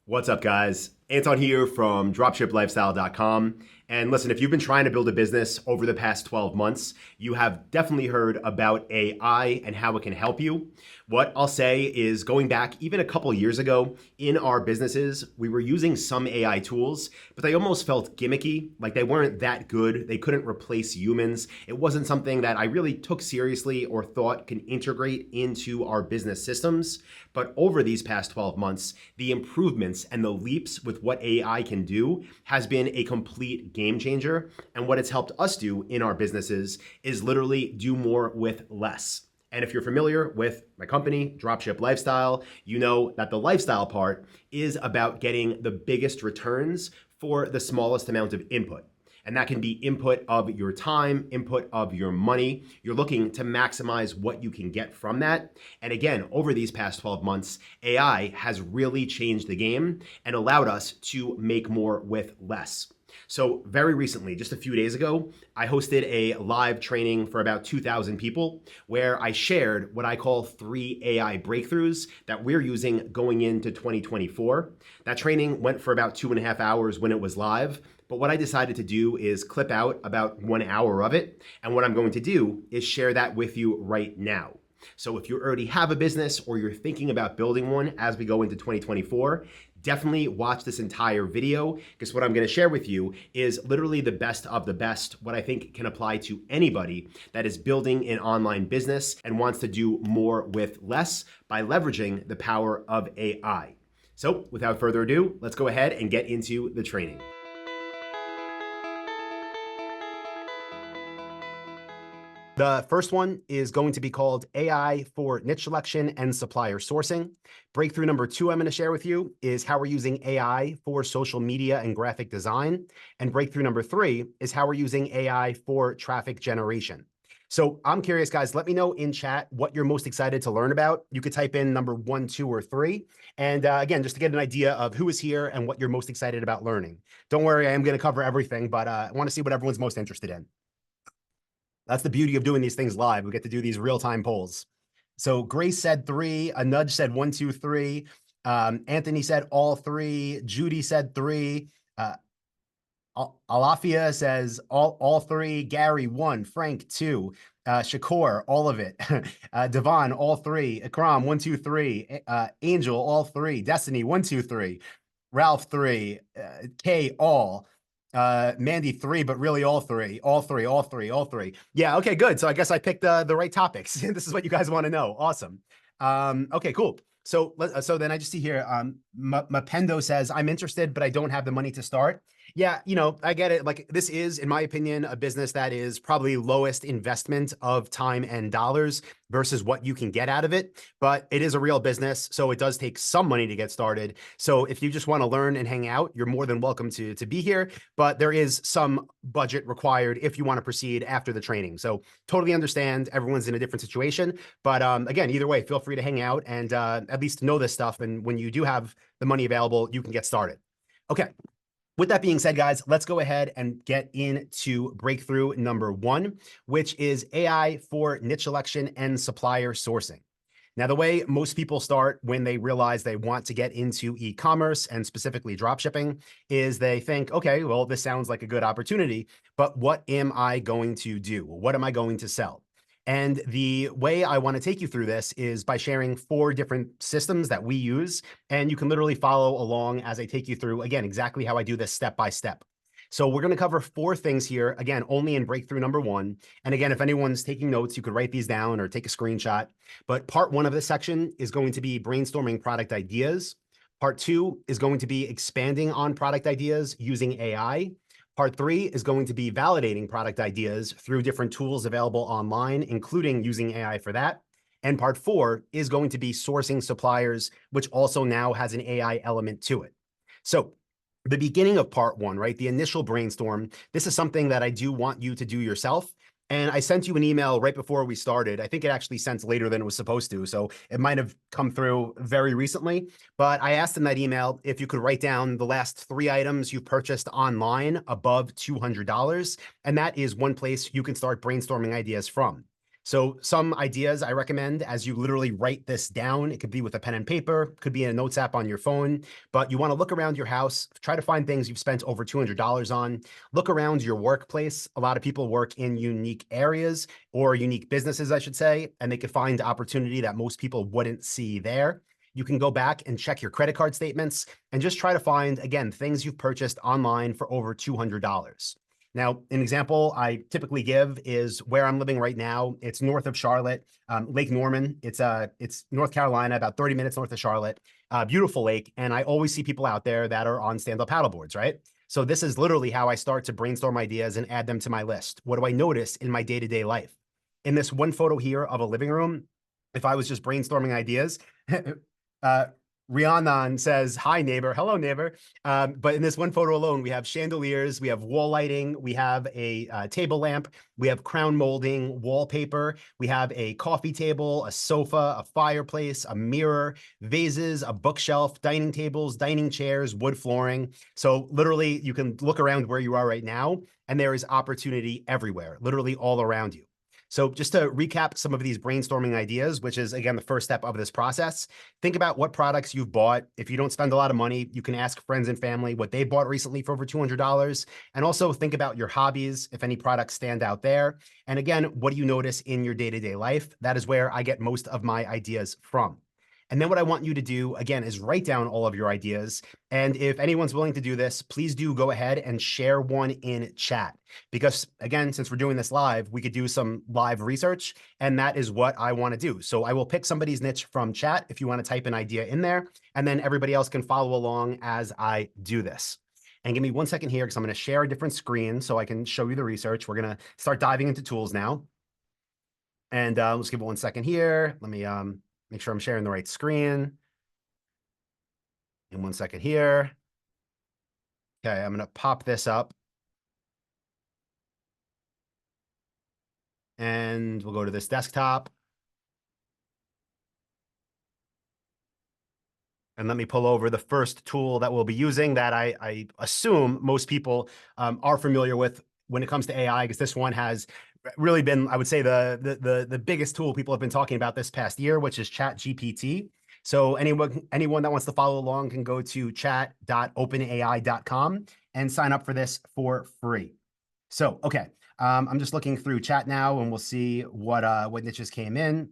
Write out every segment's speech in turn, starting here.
What's up, guys? Anton here from dropshiplifestyle.com. And listen, if you've been trying to build a business over the past 12 months, you have definitely heard about AI and how it can help you. What I'll say is going back even a couple years ago in our businesses, we were using some AI tools, but they almost felt gimmicky, like they weren't that good. They couldn't replace humans. It wasn't something that I really took seriously or thought can integrate into our business systems. But over these past 12 months, the improvements and the leaps with what AI can do has been a complete game changer. And what it's helped us do in our businesses is literally do more with less. And if you're familiar with my company, Dropship Lifestyle, you know that the lifestyle part is about getting the biggest returns for the smallest amount of input. And that can be input of your time, input of your money. You're looking to maximize what you can get from that. And again, over these past 12 months, AI has really changed the game and allowed us to make more with less. So very recently, just a few days ago, I hosted a live training for about 2,000 people where I shared what I call 3 AI breakthroughs that we're using going into 2024. That training went for about 2.5 hours when it was live. But what I decided to do is clip out about 1 hour of it. And what I'm going to do is share that with you right now. So if you already have a business or you're thinking about building one as we go into 2024, definitely watch this entire video because what I'm going to share with you is literally the best of the best, what I think can apply to anybody that is building an online business and wants to do more with less by leveraging the power of AI. So without further ado, let's go ahead and get into the training. The first one is going to be called AI for niche selection and supplier sourcing. Breakthrough number 2 I'm going to share with you is how we're using AI for social media and graphic design. And breakthrough number 3 is how we're using AI for traffic generation. So I'm curious, guys, let me know in chat what you're most excited to learn about. You could type in number 1, 2, or 3. And again, just to get an idea of who is here and what you're most excited about learning. Don't worry, I am going to cover everything, but I want to see what everyone's most interested in. That's the beauty of doing these things live. We get to do these real-time polls. So Grace said 3, a nudge said 1, 2, 3. Anthony said all 3. Judy said 3. Alafia says all 3. Gary 1. Frank 2. Shakur, all of it. Devon, all 3. Ikram 1, 2, 3. Angel, all 3. Destiny 1, 2, 3. Ralph 3. Kay, all. Mandy 3, but really all 3. Yeah, okay, good. So I guess I picked the right topics. This is what you guys want to know. Awesome. Okay, cool. So then I just see here, Mapendo says, I'm interested, but I don't have the money to start. Yeah, I get it. Like, this is, in my opinion, a business that is probably lowest investment of time and dollars versus what you can get out of it. But it is a real business, so it does take some money to get started. So if you just want to learn and hang out, you're more than welcome to be here. But there is some budget required if you want to proceed after the training. So totally understand everyone's in a different situation. But again, either way, feel free to hang out and at least know this stuff. And when you do have the money available, you can get started. Okay. With that being said, guys, let's go ahead and get into breakthrough number 1, which is AI for niche selection and supplier sourcing. Now, the way most people start when they realize they want to get into e-commerce and specifically dropshipping is they think, okay, well, this sounds like a good opportunity, but what am I going to do? What am I going to sell? And the way I want to take you through this is by sharing 4 different systems that we use. And you can literally follow along as I take you through, again, exactly how I do this step by step. So we're going to cover 4 things here, again, only in breakthrough number 1. And again, if anyone's taking notes, you could write these down or take a screenshot. But part 1 of this section is going to be brainstorming product ideas. Part 2 is going to be expanding on product ideas using AI. Part 3 is going to be validating product ideas through different tools available online, including using AI for that. And part 4 is going to be sourcing suppliers, which also now has an AI element to it. So the beginning of part 1, right, the initial brainstorm, this is something that I do want you to do yourself. And I sent you an email right before we started. I think it actually sent later than it was supposed to. So it might have come through very recently. But I asked in that email if you could write down the last 3 items you purchased online above $200. And that is one place you can start brainstorming ideas from. So some ideas I recommend as you literally write this down. It could be with a pen and paper, could be in a notes app on your phone, but you want to look around your house, try to find things you've spent over $200 on. Look around your workplace. A lot of people work in unique areas or unique businesses, I should say, and they could find opportunity that most people wouldn't see there. You can go back and check your credit card statements and just try to find, again, things you've purchased online for over $200. Now, an example I typically give is where I'm living right now. It's north of Charlotte, Lake Norman. It's North Carolina, about 30 minutes north of Charlotte. Beautiful lake, and I always see people out there that are on stand-up paddleboards, right? So this is literally how I start to brainstorm ideas and add them to my list. What do I notice in my day-to-day life? In this one photo here of a living room, if I was just brainstorming ideas, Rhiannon says, hi, neighbor. Hello, neighbor. But in this one photo alone, we have chandeliers, we have wall lighting, we have a table lamp, we have crown molding, wallpaper, we have a coffee table, a sofa, a fireplace, a mirror, vases, a bookshelf, dining tables, dining chairs, wood flooring. So literally, you can look around where you are right now, and there is opportunity everywhere, literally all around you. So just to recap some of these brainstorming ideas, which is, again, the first step of this process, think about what products you've bought. If you don't spend a lot of money, you can ask friends and family what they bought recently for over $200. And also think about your hobbies, if any products stand out there. And again, what do you notice in your day-to-day life? That is where I get most of my ideas from. And then what I want you to do, again, is write down all of your ideas. And if anyone's willing to do this, please do go ahead and share one in chat. Because again, since we're doing this live, we could do some live research, and that is what I want to do. So I will pick somebody's niche from chat if you want to type an idea in there, and then everybody else can follow along as I do this. And give me 1 second here because I'm going to share a different screen so I can show you the research. We're going to start diving into tools now. And let's give it 1 second here. Let me make sure I'm sharing the right screen. In 1 second here. Okay, I'm going to pop this up. And we'll go to this desktop. And let me pull over the first tool that we'll be using that I assume most people are familiar with when it comes to AI, because this one has really been, I would say, the biggest tool people have been talking about this past year, which is ChatGPT. So anyone that wants to follow along can go to chat.openai.com and sign up for this for free. So, okay, I'm just looking through chat now, and we'll see what niches came in.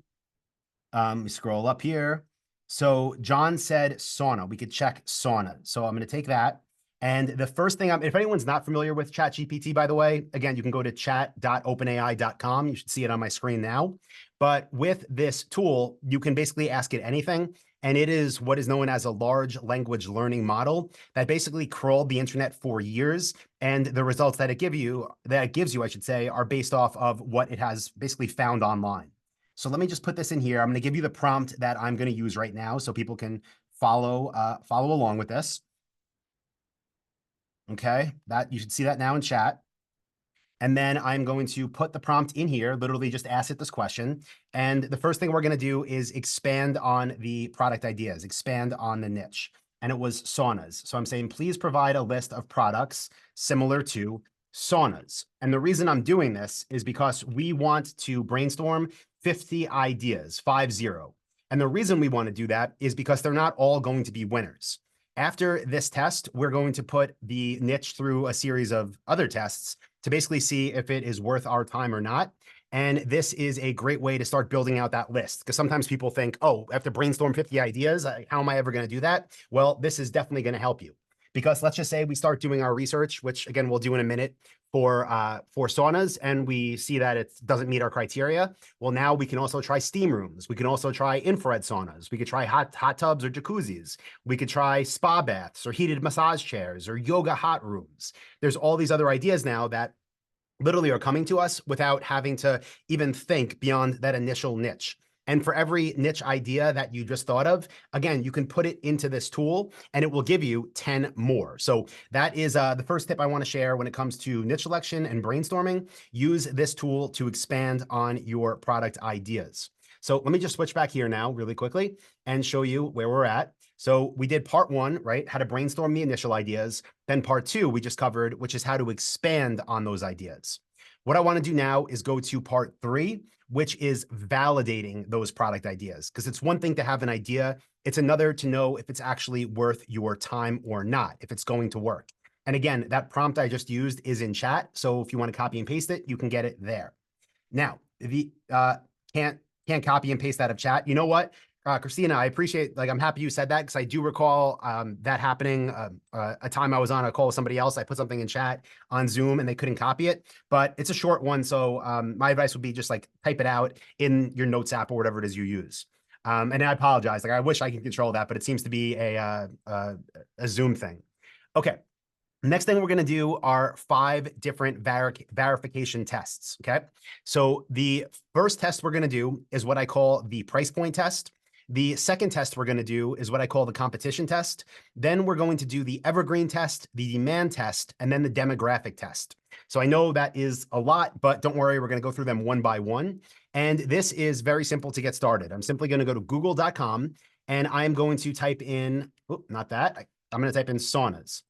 We scroll up here. So John said sauna. We could check sauna. So I'm going to take that. And the first thing, if anyone's not familiar with ChatGPT, by the way, again, you can go to chat.openai.com. You should see it on my screen now. But with this tool, you can basically ask it anything. And it is what is known as a large language learning model that basically crawled the internet for years. And the results that it gives you, I should say, are based off of what it has basically found online. So let me just put this in here. I'm going to give you the prompt that I'm going to use right now so people can follow along with this. Okay, that you should see that now in chat. And then I'm going to put the prompt in here, literally just ask it this question. And the first thing we're going to do is expand on the product ideas, expand on the niche. And it was saunas. So I'm saying, please provide a list of products similar to saunas. And the reason I'm doing this is because we want to brainstorm 50 ideas, 50. And the reason we want to do that is because they're not all going to be winners. After this test, we're going to put the niche through a series of other tests to basically see if it is worth our time or not. And this is a great way to start building out that list, because sometimes people think, oh, I have to brainstorm 50 ideas. How am I ever going to do that? Well, this is definitely going to help you, because let's just say we start doing our research, which again, we'll do in a minute for saunas, and we see that it doesn't meet our criteria. Well, now we can also try steam rooms. We can also try infrared saunas. We could try hot tubs or jacuzzis. We could try spa baths or heated massage chairs or yoga hot rooms. There's all these other ideas now that literally are coming to us without having to even think beyond that initial niche. And for every niche idea that you just thought of, again, you can put it into this tool and it will give you 10 more. So that is the first tip I want to share when it comes to niche selection and brainstorming. Use this tool to expand on your product ideas. So let me just switch back here now really quickly and show you where we're at. So we did part one, right? How to brainstorm the initial ideas. Then part two, we just covered, which is how to expand on those ideas. What I want to do now is go to part 3, which is validating those product ideas. Because it's one thing to have an idea, it's another to know if it's actually worth your time or not, if it's going to work. And again, that prompt I just used is in chat. So if you want to copy and paste it, you can get it there. Now, the can't copy and paste that of chat. You know what? Christina, I appreciate, I'm happy you said that, because I do recall that happening a time I was on a call with somebody else. I put something in chat on Zoom and they couldn't copy it, but it's a short one. So my advice would be just type it out in your notes app or whatever it is you use. And I apologize. I wish I could control that, but it seems to be a Zoom thing. Okay. Next thing we're going to do are 5 different verification tests. Okay. So the first test we're going to do is what I call the price point test. The second test we're going to do is what I call the competition test. Then we're going to do the evergreen test, the demand test, and then the demographic test. So I know that is a lot, but don't worry, we're going to go through them one by one. And this is very simple to get started. I'm simply going to go to google.com and I'm going to type in, not that, I'm going to type in saunas.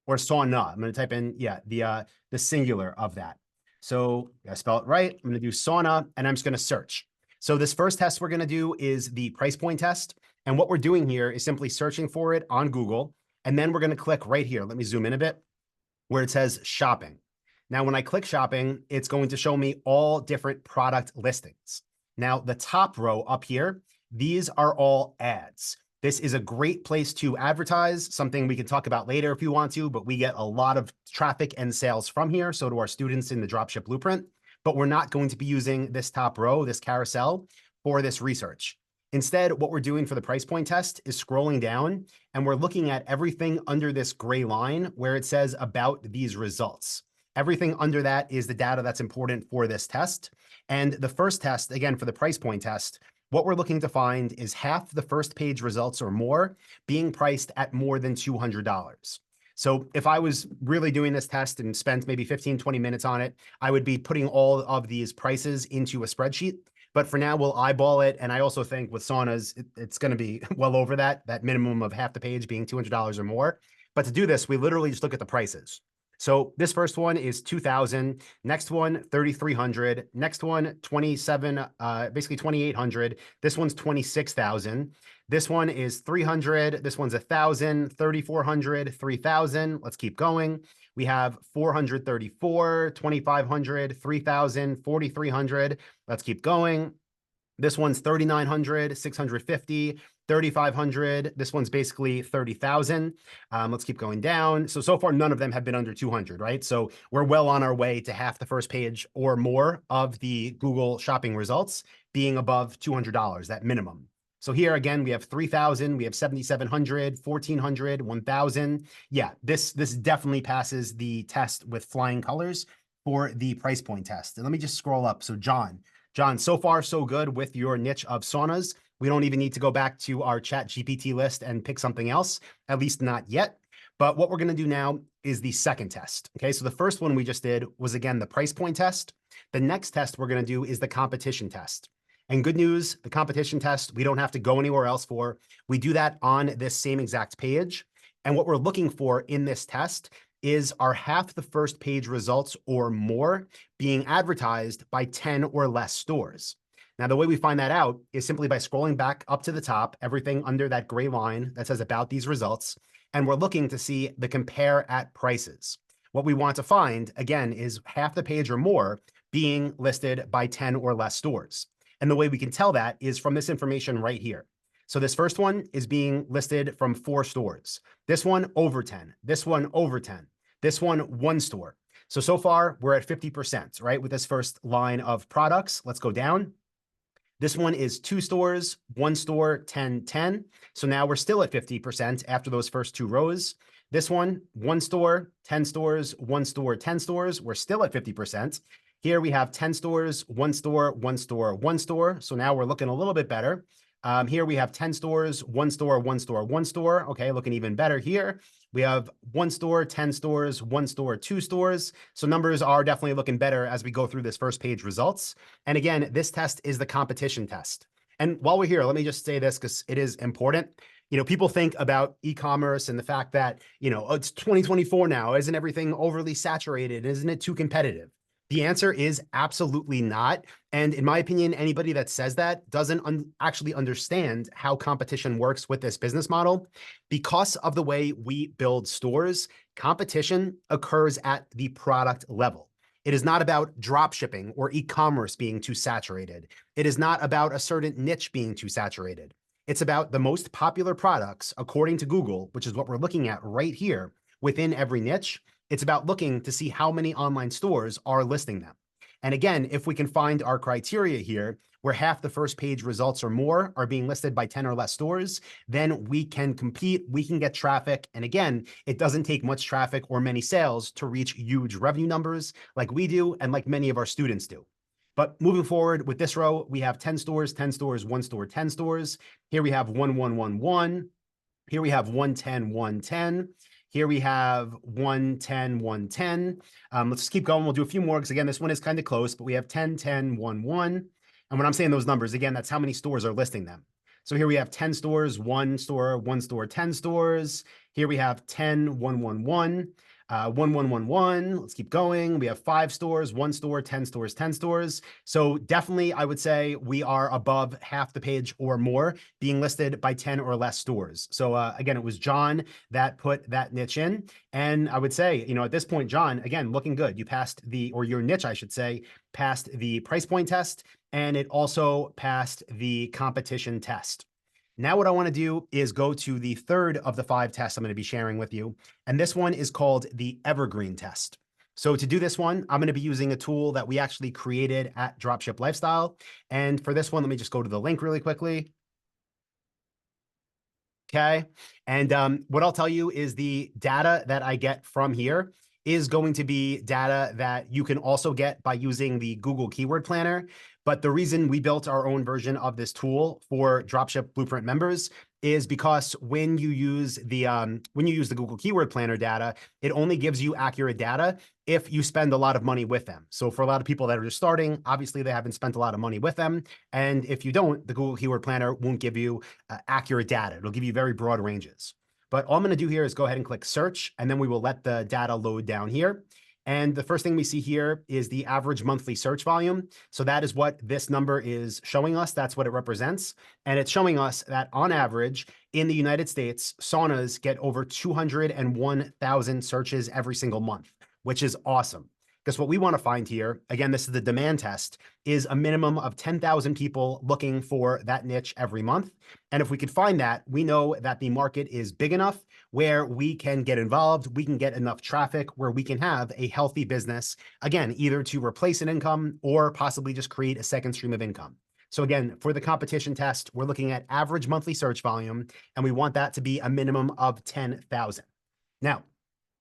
Or sauna. I'm going to type in, the singular of that. So I spell it right. I'm going to do sauna and I'm just going to search. So this first test we're going to do is the price point test. And what we're doing here is simply searching for it on Google. And then we're going to click right here. Let me zoom in a bit where it says shopping. Now, when I click shopping, it's going to show me all different product listings. Now, the top row up here, these are all ads. This is a great place to advertise, something we can talk about later if you want to, but we get a lot of traffic and sales from here. So do our students in the Dropship Blueprint, but we're not going to be using this top row, this carousel, for this research. Instead, what we're doing for the price point test is scrolling down and we're looking at everything under this gray line where it says about these results. Everything under that is the data that's important for this test. And the first test, again, for the price point test, what we're looking to find is half the first page results or more being priced at more than $200. So if I was really doing this test and spent maybe 15, 20 minutes on it, I would be putting all of these prices into a spreadsheet. But for now, we'll eyeball it. And I also think with saunas, it's going to be well over that minimum of half the page being $200 or more. But to do this, we literally just look at the prices. So this first one is 2,000. Next one, 3,300. Next one, 2,800. This one's 26,000. This one is 300. This one's 1,000, 3,400, 3,000. Let's keep going. We have 434, 2,500, 3,000, 4,300. Let's keep going. This one's 3,900, 650, 3,500. This one's basically 30,000. Let's keep going down. So far, none of them have been under 200, right? So we're well on our way to half the first page or more of the Google shopping results being above $200, that minimum. So here again, we have 3,000, we have 7,700, 1,400, 1,000. Yeah, this definitely passes the test with flying colors for the price point test. And let me just scroll up. So John, so far so good with your niche of saunas. We don't even need to go back to our chat GPT list and pick something else, at least not yet. But what we're going to do now is the second test. Okay, so the first one we just did was, again, the price point test. The next test we're going to do is the competition test. And good news, the competition test, we don't have to go anywhere else for. We do that on this same exact page. And what we're looking for in this test is are half the first page results or more being advertised by 10 or less stores. Now, the way we find that out is simply by scrolling back up to the top, everything under that gray line that says about these results, and we're looking to see the compare at prices. What we want to find, again, is half the page or more being listed by 10 or less stores. And the way we can tell that is from this information right here. So this first one is being listed from 4 stores. This one over 10, this one over 10, this one 1 store. So far we're at 50%, right? With this first line of products. Let's go down. This one is 2 stores, 1 store, 10, 10. So now we're still at 50% after those first 2 rows. This one, 1 store, 10 stores, 1 store, 10 stores. We're still at 50%. Here we have 10 stores, 1 store, 1 store, 1 store. So now we're looking a little bit better. Here we have 10 stores, 1 store, 1 store, 1 store. Okay, looking even better here. We have 1 store, 10 stores, 1 store, 2 stores. So numbers are definitely looking better as we go through this first page results. And again, this test is the competition test. And while we're here, let me just say this because it is important. People think about e-commerce and the fact that, oh, it's 2024 now. Isn't everything overly saturated? Isn't it too competitive? The answer is absolutely not. And in my opinion, anybody that says that doesn't actually understand how competition works with this business model. Because of the way we build stores, competition occurs at the product level. It is not about drop shipping or e-commerce being too saturated. It is not about a certain niche being too saturated. It's about the most popular products, according to Google, which is what we're looking at right here within every niche. It's about looking to see how many online stores are listing them. And again, if we can find our criteria here, where half the first page results or more are being listed by 10 or less stores, then we can compete, we can get traffic. And again, it doesn't take much traffic or many sales to reach huge revenue numbers like we do and like many of our students do. But moving forward with this row, we have 10 stores, 10 stores, 1 store, 10 stores. Here we have 1, 1, 1, 1. Here we have 110, 110. Here we have 110, 110. Let's keep going. We'll do a few more because, again, this one is kind of close, but we have 10, 10, 1, 1. And when I'm saying those numbers, again, that's how many stores are listing them. So here we have 10 stores, 1 store, 1 store, 10 stores. Here we have 10, 1, 1, 1. 1, 1, 1, 1. Let's keep going. We have 5 stores, 1 store, 10 stores, 10 stores. So definitely, I would say we are above half the page or more being listed by 10 or less stores. So again, it was John that put that niche in. And I would say, at this point, John, again, looking good. You passed or your niche, I should say, passed the price point test, and it also passed the competition test. Now what I want to do is go to the third of the 5 tests I'm going to be sharing with you. And this one is called the Evergreen test. So to do this one, I'm going to be using a tool that we actually created at Dropship Lifestyle. And for this one, let me just go to the link really quickly. Okay. And what I'll tell you is the data that I get from here is going to be data that you can also get by using the Google Keyword Planner. But the reason we built our own version of this tool for Dropship Blueprint members is because when you use the Google Keyword Planner data, it only gives you accurate data if you spend a lot of money with them. So for a lot of people that are just starting, obviously they haven't spent a lot of money with them. And if you don't, the Google Keyword Planner won't give you accurate data. It'll give you very broad ranges. But all I'm going to do here is go ahead and click search, and then we will let the data load down here. And the first thing we see here is the average monthly search volume. So that is what this number is showing us. That's what it represents. And it's showing us that on average in the United States, saunas get over 201,000 searches every single month, which is awesome. Because what we want to find here, again, this is the demand test, is a minimum of 10,000 people looking for that niche every month. And if we could find that, we know that the market is big enough where we can get involved, we can get enough traffic where we can have a healthy business, again, either to replace an income or possibly just create a second stream of income. So again, for the competition test, we're looking at average monthly search volume, and we want that to be a minimum of 10,000. Now,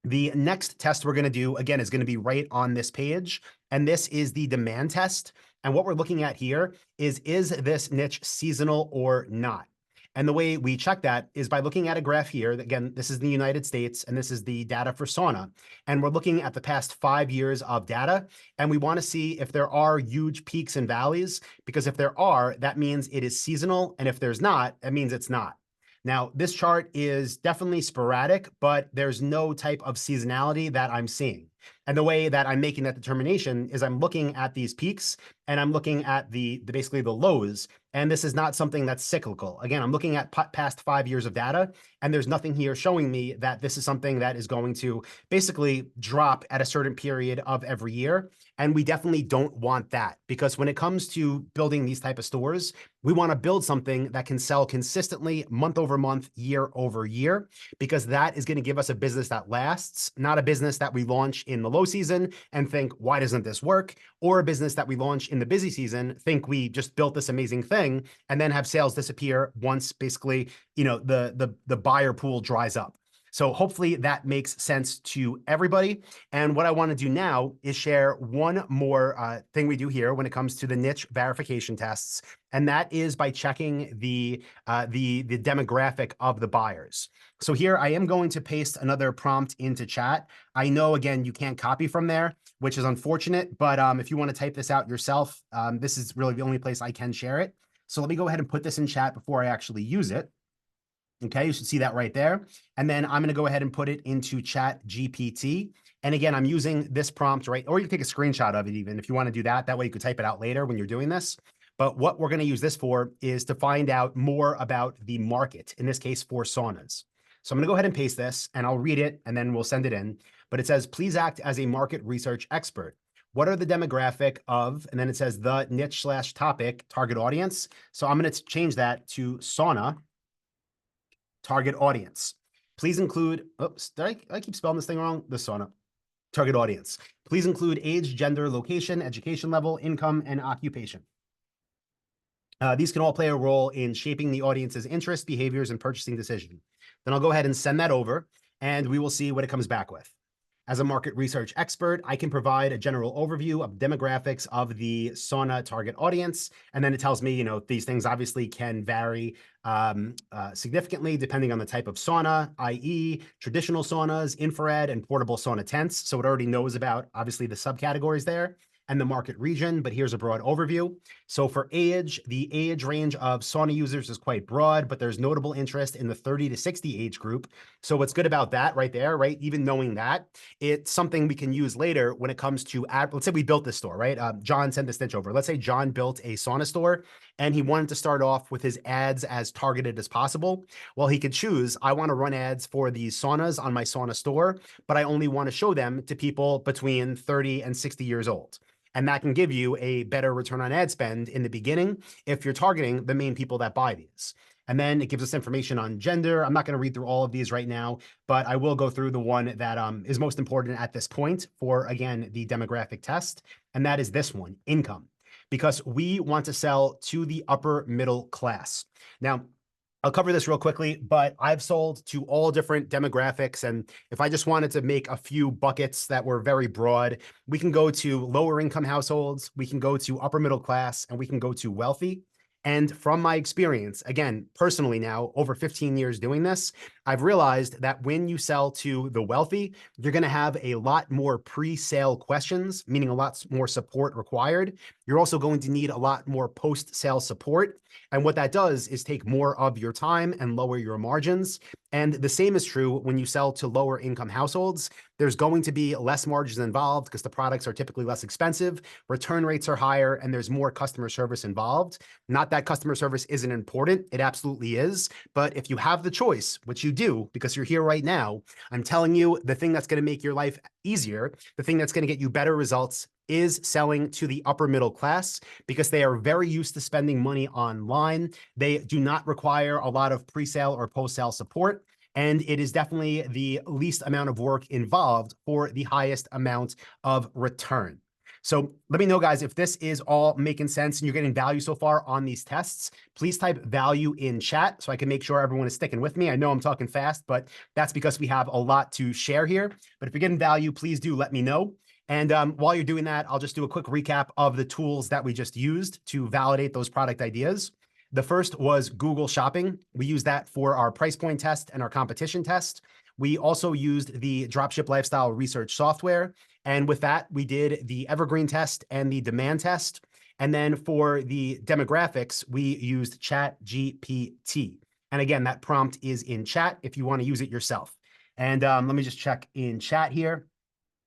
the next test we're going to do, again, is going to be right on this page. And this is the demand test. And what we're looking at here is this niche seasonal or not? And the way we check that is by looking at a graph here. Again, this is the United States, and this is the data for sauna. And we're looking at the past 5 years of data. And we want to see if there are huge peaks and valleys, because if there are, that means it is seasonal. And if there's not, that means it's not. Now, this chart is definitely sporadic, but there's no type of seasonality that I'm seeing. And the way that I'm making that determination is I'm looking at these peaks and I'm looking at basically the lows. And this is not something that's cyclical. Again, I'm looking at past 5 years of data, and there's nothing here showing me that this is something that is going to basically drop at a certain period of every year. And we definitely don't want that, because when it comes to building these type of stores, we want to build something that can sell consistently month over month, year over year, because that is going to give us a business that lasts, not a business that we launch in the low season and think, why doesn't this work? Or a business that we launch in the busy season, think we just built this amazing thing, and then have sales disappear once basically, the buyer pool dries up. So hopefully that makes sense to everybody. And what I want to do now is share one more thing we do here when it comes to the niche verification tests. And that is by checking the demographic of the buyers. So here I am going to paste another prompt into chat. I know, again, you can't copy from there, which is unfortunate, but if you want to type this out yourself, this is really the only place I can share it. So let me go ahead and put this in chat before I actually use it. Okay, you should see that right there. And then I'm going to go ahead and put it into Chat GPT. And again, I'm using this prompt, right? Or you can take a screenshot of it even if you want to do that. That way you could type it out later when you're doing this. But what we're going to use this for is to find out more about the market, in this case for saunas. So I'm going to go ahead and paste this and I'll read it and then we'll send it in. But it says, please act as a market research expert. What are the demographic of, and then it says the niche / topic target audience. So I'm going to change that to sauna target audience. Please include, oops, did I keep spelling this thing wrong? The sauna. Target audience. Please include age, gender, location, education level, income, and occupation. These can all play a role in shaping the audience's interests, behaviors, and purchasing decision. Then I'll go ahead and send that over, and we will see what it comes back with. As a market research expert, I can provide a general overview of demographics of the sauna target audience. And then it tells me, these things obviously can vary significantly depending on the type of sauna, i.e. traditional saunas, infrared, and portable sauna tents. So it already knows about, obviously, the subcategories there and the market region, but here's a broad overview. So for age, the age range of sauna users is quite broad, but there's notable interest in the 30 to 60 age group. So what's good about that right there, right? Even knowing that, it's something we can use later when it comes to let's say we built this store, right? John sent the stitch over. Let's say John built a sauna store and he wanted to start off with his ads as targeted as possible. Well, he could choose, I want to run ads for these saunas on my sauna store, but I only want to show them to people between 30 and 60 years old. And that can give you a better return on ad spend in the beginning if you're targeting the main people that buy these. And then it gives us information on gender. I'm not going to read through all of these right now, but I will go through the one that is most important at this point for, again, the demographic test. And that is this one, income, because we want to sell to the upper middle class. Now, I'll cover this real quickly, but I've sold to all different demographics. And if I just wanted to make a few buckets that were very broad, we can go to lower income households, we can go to upper middle class, and we can go to wealthy. And from my experience, again, personally now, over 15 years doing this, I've realized that when you sell to the wealthy, you're going to have a lot more pre-sale questions, meaning a lot more support required. You're also going to need a lot more post-sale support. And what that does is take more of your time and lower your margins. And the same is true when you sell to lower income households. There's going to be less margins involved because the products are typically less expensive, return rates are higher, and there's more customer service involved. Not that customer service isn't important, it absolutely is. But if you have the choice, which you do because you're here right now, I'm telling you the thing that's going to make your life easier, the thing that's going to get you better results is selling to the upper middle class because they are very used to spending money online. They do not require a lot of pre-sale or post-sale support. And it is definitely the least amount of work involved for the highest amount of return. So let me know, guys, if this is all making sense and you're getting value so far on these tests. Please type value in chat so I can make sure everyone is sticking with me. I know I'm talking fast, but that's because we have a lot to share here. But if you're getting value, please do let me know. And while you're doing that, I'll just do a quick recap of the tools that we just used to validate those product ideas. The first was Google Shopping. We used that for our price point test and our competition test. We also used the Dropship Lifestyle Research software. And with that, we did the evergreen test and the demand test. And then for the demographics, we used Chat GPT. And again, that prompt is in chat if you want to use it yourself. And let me just check in chat here.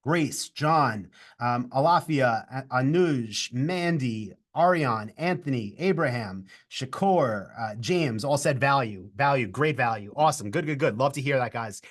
Grace, John, Alafia, Anuj, Mandy, Ariane, Anthony, Abraham, Shakur, James, all said value, great value. Awesome. Good. Love to hear that, guys.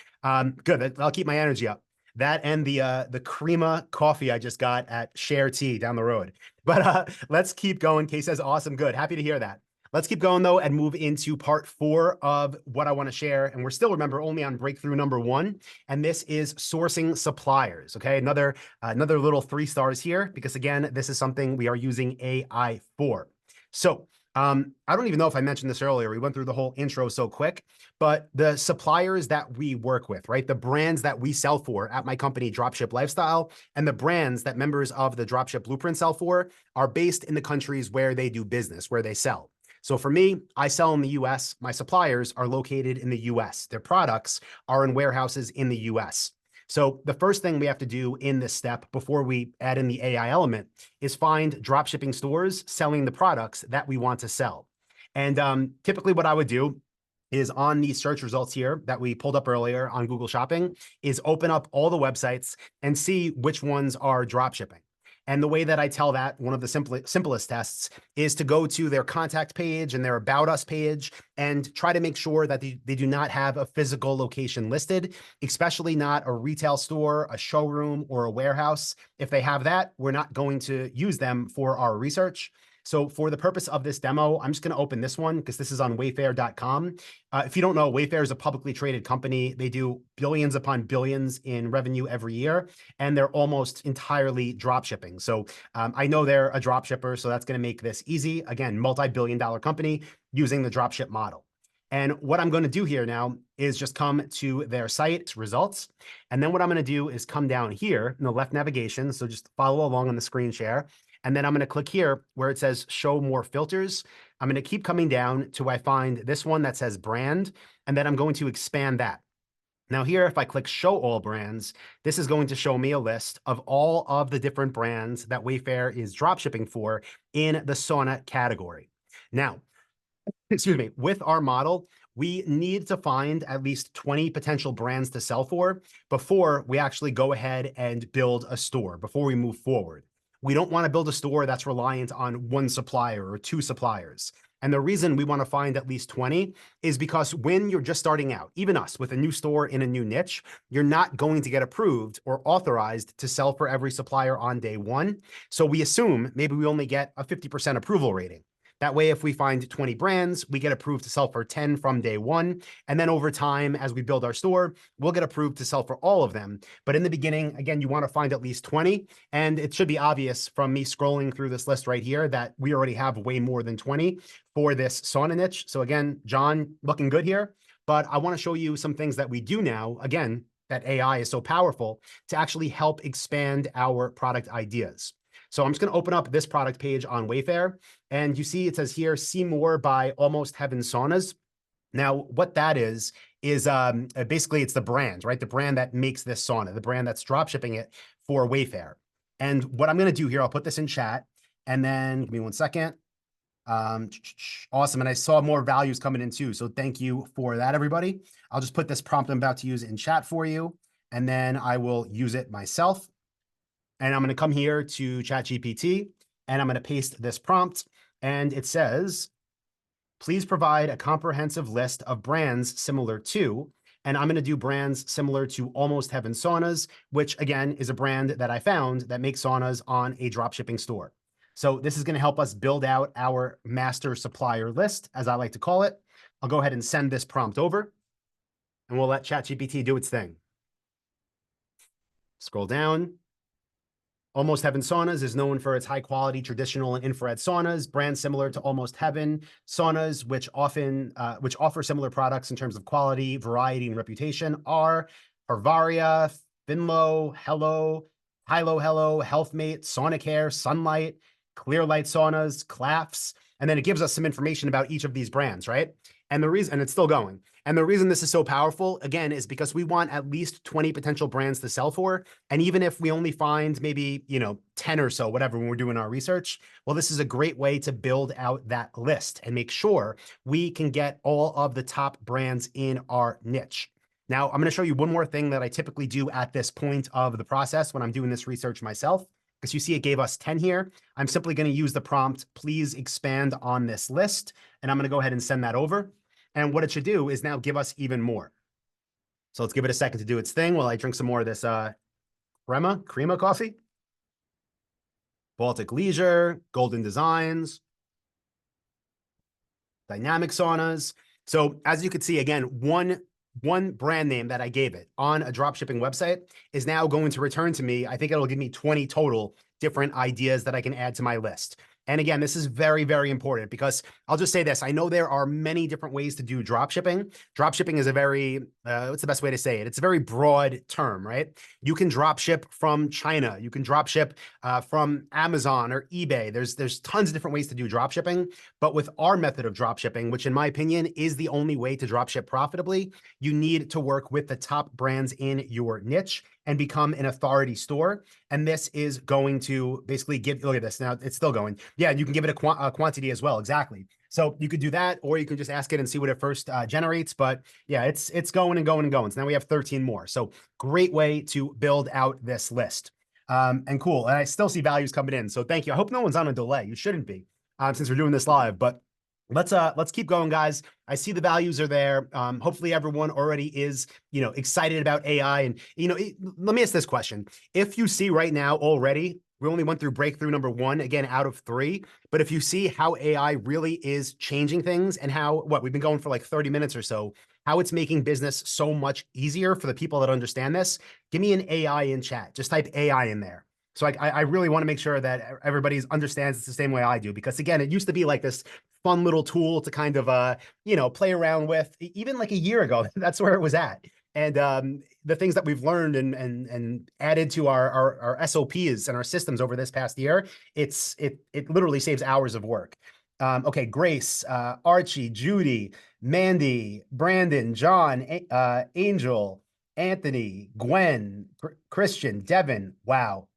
Good. I'll keep my energy up. That and the Crema coffee I just got at Share Tea down the road. But let's keep going. Kay says, awesome. Good. Happy to hear that. Let's keep going, though, and move into part 4 of what I want to share. And we're still, remember, only on breakthrough number 1. And this is sourcing suppliers. Okay, another little 3 stars here, because, again, this is something we are using AI for. So I don't even know if I mentioned this earlier. We went through the whole intro so quick, but the suppliers that we work with, right, the brands that we sell for at my company, Dropship Lifestyle, and the brands that members of the Dropship Blueprint sell for are based in the countries where they do business, where they sell. So for me, I sell in the US. My suppliers are located in the US. Their products are in warehouses in the US. So the first thing we have to do in this step before we add in the AI element is find dropshipping stores selling the products that we want to sell. And typically what I would do is on these search results here that we pulled up earlier on Google Shopping, is open up all the websites and see which ones are drop shipping. And the way that I tell that, one of the simplest tests, is to go to their contact page and their About Us page and try to make sure that they do not have a physical location listed, especially not a retail store, a showroom, or a warehouse. If they have that, we're not going to use them for our research. So for the purpose of this demo, I'm just going to open this one because this is on wayfair.com. If you don't know, Wayfair is a publicly traded company. They do billions upon billions in revenue every year, and they're almost entirely drop shipping. So I know they're a drop shipper, so that's going to make this easy. Again, multi-billion-dollar company using the drop ship model. And what I'm going to do here now is just come to their site results. And then what I'm going to do is come down here in the left navigation. So just follow along on the screen share. And then I'm going to click here where it says show more filters. I'm going to keep coming down till I find this one that says brand, and then I'm going to expand that. Now here, if I click show all brands, this is going to show me a list of all of the different brands that Wayfair is dropshipping for in the sauna category. Now, excuse me, with our model, we need to find at least 20 potential brands to sell for before we actually go ahead and build a store, before we move forward. We don't want to build a store that's reliant on one supplier or two suppliers. And the reason we want to find at least 20 is because when you're just starting out, even us with a new store in a new niche, you're not going to get approved or authorized to sell for every supplier on day one. So we assume maybe we only get a 50% approval rating. That way, if we find 20 brands, we get approved to sell for 10 from day one. And then over time, as we build our store, we'll get approved to sell for all of them. But in the beginning, again, you want to find at least 20. And it should be obvious from me scrolling through this list right here that we already have way more than 20 for this sauna niche. So again, John, looking good here. But I want to show you some things that we do now, again, that AI is so powerful to actually help expand our product ideas. So I'm just going to open up this product page on Wayfair, and you see it says here, see more by Almost Heaven Saunas. Now, what that is basically it's the brand, right? The brand that makes this sauna, the brand that's drop shipping it for Wayfair. And what I'm going to do here, I'll put this in chat, and then give me 1 second. Awesome. And I saw more values coming in too. So thank you for that, everybody. I'll just put this prompt I'm about to use in chat for you, and then I will use it myself. And I'm going to come here to ChatGPT, and I'm going to paste this prompt. And it says, please provide a comprehensive list of brands similar to, and I'm going to do brands similar to Almost Heaven Saunas, which again is a brand that I found that makes saunas on a dropshipping store. So this is going to help us build out our master supplier list, as I like to call it. I'll go ahead and send this prompt over, and we'll let ChatGPT do its thing. Scroll down. Almost Heaven Saunas is known for its high-quality traditional and infrared saunas, brands similar to Almost Heaven Saunas, which offer similar products in terms of quality, variety, and reputation are Parvaria, Finlo, Hello, Hello, Healthmate, Sonicare, Sunlight, Clearlight Saunas, Clafs, and then it gives us some information about each of these brands, right? And the reason, and it's still going. And the reason this is so powerful, again, is because we want at least 20 potential brands to sell for. And even if we only find maybe, 10 or so, whatever, when we're doing our research, well, this is a great way to build out that list and make sure we can get all of the top brands in our niche. Now, I'm going to show you one more thing that I typically do at this point of the process when I'm doing this research myself, because you see it gave us 10 here. I'm simply going to use the prompt, please expand on this list. And I'm going to go ahead and send that over. And what it should do is now give us even more. So let's give it a second to do its thing while I drink some more of this crema coffee. Baltic Leisure, Golden Designs, Dynamic Saunas. So as you can see, again, one brand name that I gave it on a dropshipping website is now going to return to me. I think it'll give me 20 total different ideas that I can add to my list. And again, this is very, very important because I'll just say this. I know there are many different ways to do dropshipping. Dropshipping is a very, what's the best way to say it? It's a very broad term, right? You can dropship from China. You can dropship from Amazon or eBay. There's tons of different ways to do dropshipping. But with our method of dropshipping, which in my opinion is the only way to dropship profitably, you need to work with the top brands in your niche and become an authority store. And this is going to basically give, look at this, now it's still going. Yeah, you can give it a quantity as well, exactly. So you could do that, or you can just ask it and see what it first generates. But yeah, it's going and going and going. So now we have 13 more. So great way to build out this list. And cool. And I still see values coming in. So thank you. I hope no one's on a delay. You shouldn't be, since we're doing this live. But let's keep going, guys. I see the values are there. Hopefully everyone already is, excited about AI. And, let me ask this question. If you see right now already, we only went through breakthrough number 1, again, out of 3. But if you see how AI really is changing things and how, we've been going for like 30 minutes or so, how it's making business so much easier for the people that understand this, give me an AI in chat. Just type AI in there. So I really want to make sure that everybody understands it's the same way I do, because again, it used to be like this fun little tool to kind of, play around with. Even like a year ago, that's where it was at. And the things that we've learned and added to our SOPs and our systems over this past year, it literally saves hours of work. Okay, Grace, Archie, Judy, Mandy, Brandon, John, Angel, Anthony, Gwen, Christian, Devin. Wow.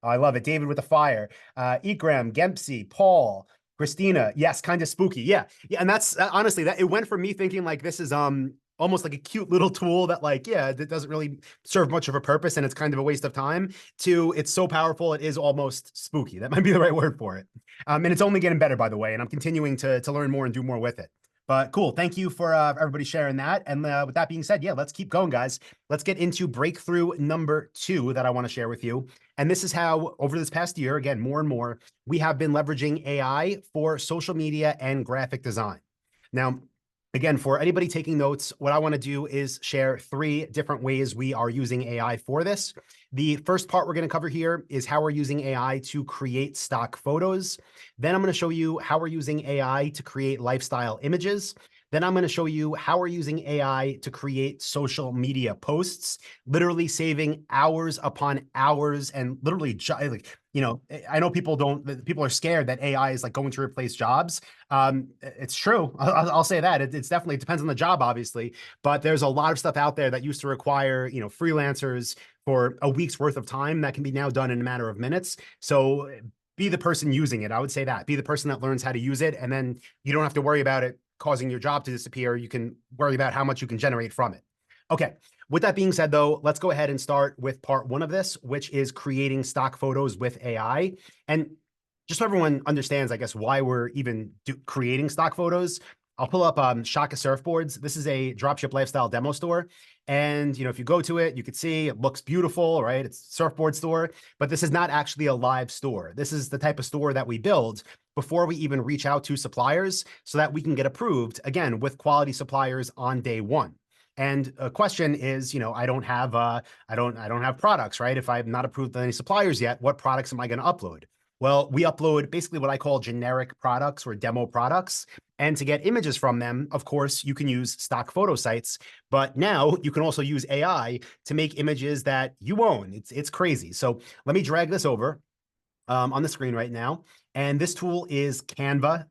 Oh, I love it. David with the fire. Ikram, Gempsey, Paul, Christina. Yes, kind of spooky. Yeah. Yeah. And that's honestly that it went from me thinking like this is almost like a cute little tool that that doesn't really serve much of a purpose and it's kind of a waste of time, to it's so powerful it is almost spooky. That might be the right word for it. And it's only getting better, by the way, and I'm continuing to learn more and do more with it. But cool. Thank you for everybody sharing that. And with that being said, let's keep going, guys. Let's get into breakthrough number 2 that I want to share with you. And this is how, over this past year, again, more and more, we have been leveraging AI for social media and graphic design. Now, again, for anybody taking notes, what I want to do is share 3 different ways we are using AI for this. The first part we're going to cover here is how we're using AI to create stock photos. Then I'm going to show you how we're using AI to create lifestyle images. Then I'm going to show you how we're using AI to create social media posts, literally saving hours upon hours and literally I know people are scared that AI is like going to replace jobs. It's true. I'll say that it's definitely, it depends on the job, obviously, but there's a lot of stuff out there that used to require, freelancers for a week's worth of time that can be now done in a matter of minutes. So be the person using it. I would say that. Be the person that learns how to use it, and then you don't have to worry about it causing your job to disappear. You can worry about how much you can generate from it. Okay. With that being said, though, let's go ahead and start with part 1 of this, which is creating stock photos with AI. And just so everyone understands, I guess, why we're even creating stock photos, I'll pull up Shaka Surfboards. This is a dropship lifestyle demo store. And, if you go to it, you could see it looks beautiful, right? It's a surfboard store, but this is not actually a live store. This is the type of store that we build before we even reach out to suppliers so that we can get approved, again, with quality suppliers on day 1. And a question is, I don't have products, right? If I'm not approved with any suppliers yet, what products am I going to upload? Well, we upload basically what I call generic products or demo products. And to get images from them, of course, you can use stock photo sites, but now you can also use AI to make images that you own. It's crazy. So let me drag this over on the screen right now. And this tool is Canva,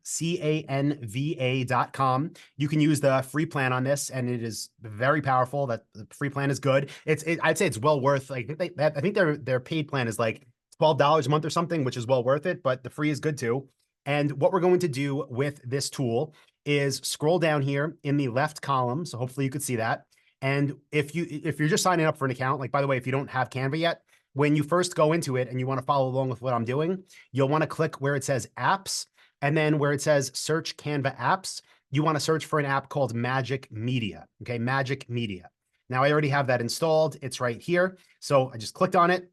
CANVA.com. You can use the free plan on this, and it is very powerful. That the free plan is good. I'd say it's well worth. I think their paid plan is like $12 a month or something, which is well worth it. But the free is good too. And what we're going to do with this tool is scroll down here in the left column. So hopefully you could see that. And if you're just signing up for an account, like, by the way, if you don't have Canva yet, when you first go into it and you want to follow along with what I'm doing, you'll want to click where it says apps, and then where it says search Canva apps, you want to search for an app called Magic Media. Okay, Magic Media. Now I already have that installed. It's right here. So I just clicked on it.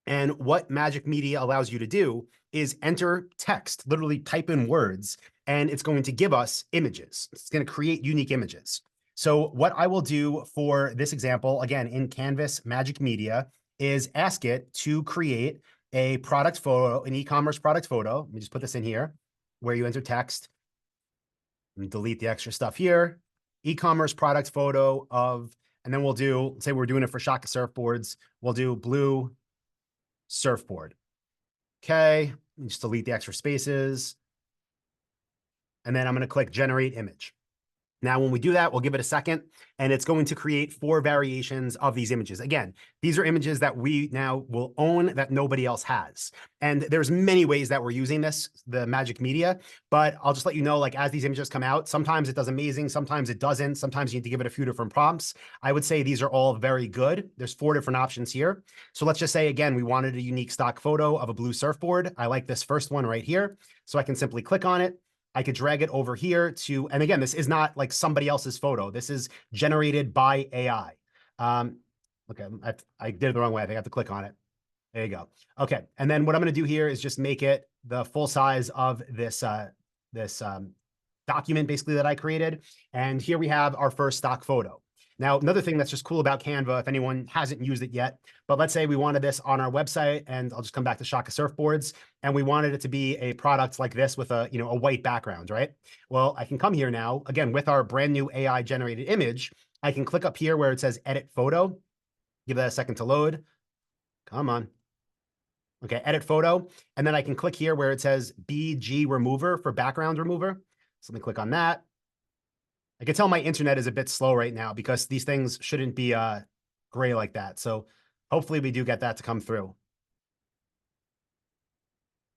And what Magic Media allows you to do is enter text, literally type in words, and it's going to give us images. It's going to create unique images. So what I will do for this example, again, in Canvas Magic Media, is ask it to create a product photo, an e-commerce product photo. Let me just put this in here where you enter text and delete the extra stuff here. E-commerce product photo of, and then we'll do, say we're doing it for Shaka Surfboards. We'll do blue surfboard. Okay. Just delete the extra spaces. And then I'm going to click generate image. Now, when we do that, we'll give it a second, and it's going to create 4 variations of these images. Again, these are images that we now will own that nobody else has. And there's many ways that we're using this, the Magic Media, but I'll just let you know, like as these images come out, sometimes it does amazing, sometimes it doesn't, sometimes you need to give it a few different prompts. I would say these are all very good. There's 4 different options here. So let's just say, again, we wanted a unique stock photo of a blue surfboard. I like this first one right here. So I can simply click on it. I could drag it over here to, and again, this is not like somebody else's photo. This is generated by AI. Okay, I did it the wrong way. I think I have to click on it. There you go. Okay, and then what I'm going to do here is just make it the full size of this document basically that I created. And here we have our first stock photo. Now, another thing that's just cool about Canva, if anyone hasn't used it yet, but let's say we wanted this on our website, and I'll just come back to Shaka Surfboards, and we wanted it to be a product like this with a, a white background, right? Well, I can come here now, again, with our brand new AI generated image. I can click up here where it says edit photo, give that a second to load. Come on. Okay, edit photo. And then I can click here where it says BG remover for background remover. So let me click on that. I can tell my internet is a bit slow right now because these things shouldn't be gray like that. So hopefully we do get that to come through.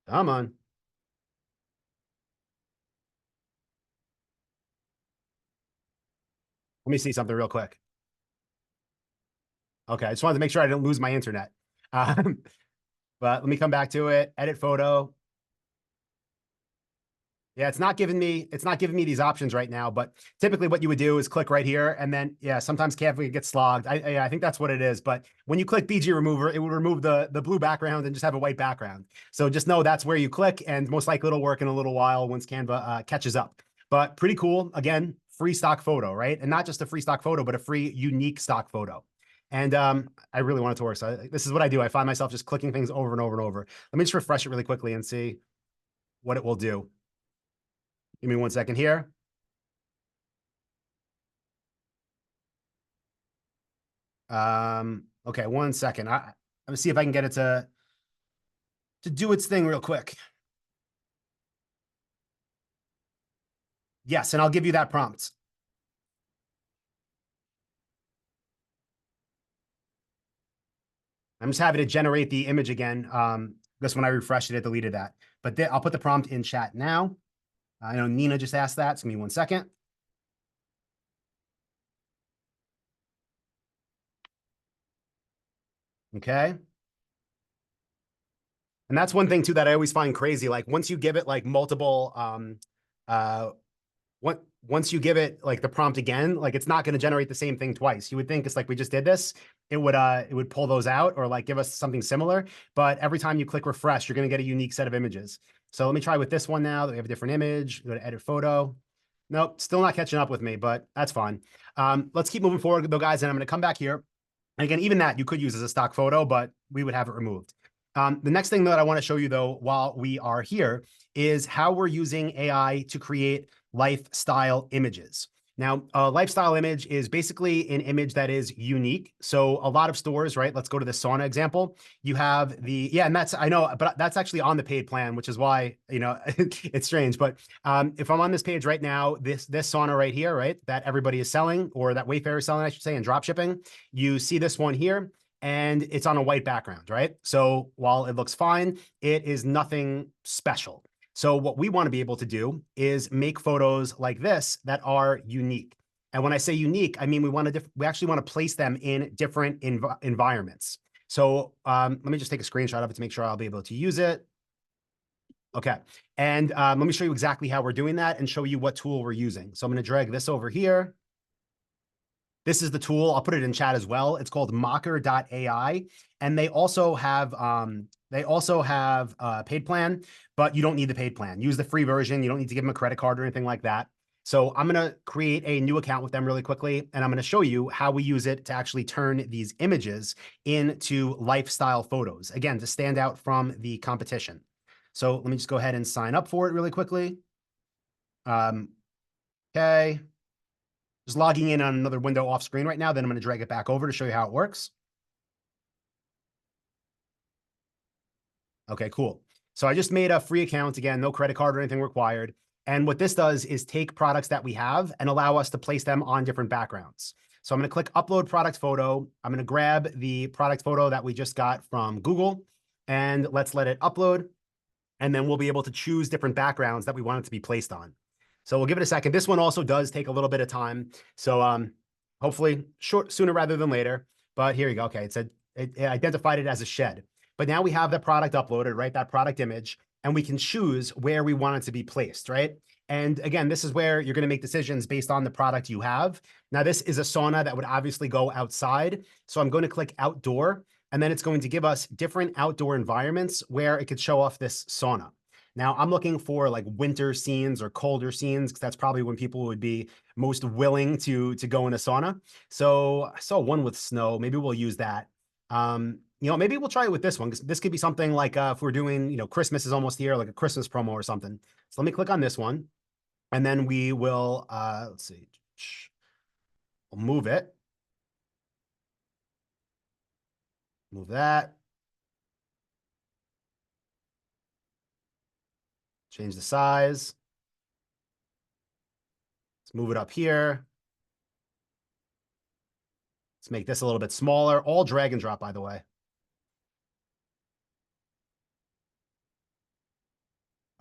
Come on. Let me see something real quick. Okay, I just wanted to make sure I didn't lose my internet. Um, but let me come back to it. Edit photo. Yeah, it's not giving me these options right now, but typically what you would do is click right here, and then yeah, sometimes Canva gets slogged. I think that's what it is. But when you click BG remover, it will remove the blue background and just have a white background. So just know that's where you click, and most likely it'll work in a little while once Canva catches up. But pretty cool. Again, free stock photo, right? And not just a free stock photo, but a free unique stock photo. And I really want it to work. So this is what I do. I find myself just clicking things over and over and over. Let me just refresh it really quickly and see what it will do. Give me 1 second here. Okay, 1 second. Let me see if I can get it to do its thing real quick. Yes, and I'll give you that prompt. I'm just having to generate the image again. This when I refreshed it, it deleted that. But I'll put the prompt in chat now. I know Nina just asked that. So give me 1 second. Okay. And that's one thing too that I always find crazy. Like once you give it like multiple, once you give it like the prompt again, like it's not going to generate the same thing twice. You would think it's like we just did this, it would pull those out or like give us something similar. But every time you click refresh, you're going to get a unique set of images. So let me try with this one now that we have a different image. Go to edit photo. Nope, still not catching up with me, but that's fine. Let's keep moving forward though, guys. And I'm going to come back here. And again, even that you could use as a stock photo, but we would have it removed. The next thing that I want to show you though, while we are here, is how we're using AI to create lifestyle images. Now, a lifestyle image is basically an image that is unique. So a lot of stores, right? Let's go to the sauna example. You have and that's, I know, but that's actually on the paid plan, which is why, it's strange. But if I'm on this page right now, this sauna right here, right, that everybody is selling, or that Wayfair is selling, I should say, in drop shipping, you see this one here, and it's on a white background, right? So while it looks fine, it is nothing special. So what we want to be able to do is make photos like this that are unique. And when I say unique, I mean we actually want to place them in different environments. So let me just take a screenshot of it to make sure I'll be able to use it. Okay, and let me show you exactly how we're doing that and show you what tool we're using. So I'm going to drag this over here. This is the tool. I'll put it in chat as well. It's called mocker.ai. And they also have a paid plan, but you don't need the paid plan. Use the free version. You don't need to give them a credit card or anything like that. So I'm going to create a new account with them really quickly, and I'm going to show you how we use it to actually turn these images into lifestyle photos, again, to stand out from the competition. So let me just go ahead and sign up for it really quickly. Okay. Just logging in on another window off screen right now. Then I'm going to drag it back over to show you how it works. Okay, cool. So I just made a free account. Again, no credit card or anything required. And what this does is take products that we have and allow us to place them on different backgrounds. So I'm going to click upload product photo. I'm going to grab the product photo that we just got from Google, and let's let it upload. And then we'll be able to choose different backgrounds that we want it to be placed on. So we'll give it a second. This one also does take a little bit of time. So hopefully sooner rather than later. But here you go. Okay, it identified it as a shed. But now we have the product uploaded, right? That product image, and we can choose where we want it to be placed, right? And again, this is where you're going to make decisions based on the product you have. Now, this is a sauna that would obviously go outside. So I'm going to click outdoor, and then it's going to give us different outdoor environments where it could show off this sauna. Now, I'm looking for like winter scenes or colder scenes, because that's probably when people would be most willing to go in a sauna. So I saw one with snow. Maybe we'll use that. Maybe we'll try it with this one, because this could be something like if we're doing, Christmas is almost here, like a Christmas promo or something. So let me click on this one, and then we will, let's see, we'll move it. Move that. Change the size. Let's move it up here. Let's make this a little bit smaller. All drag and drop, by the way.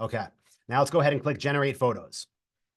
Okay. Now let's go ahead and click generate photos.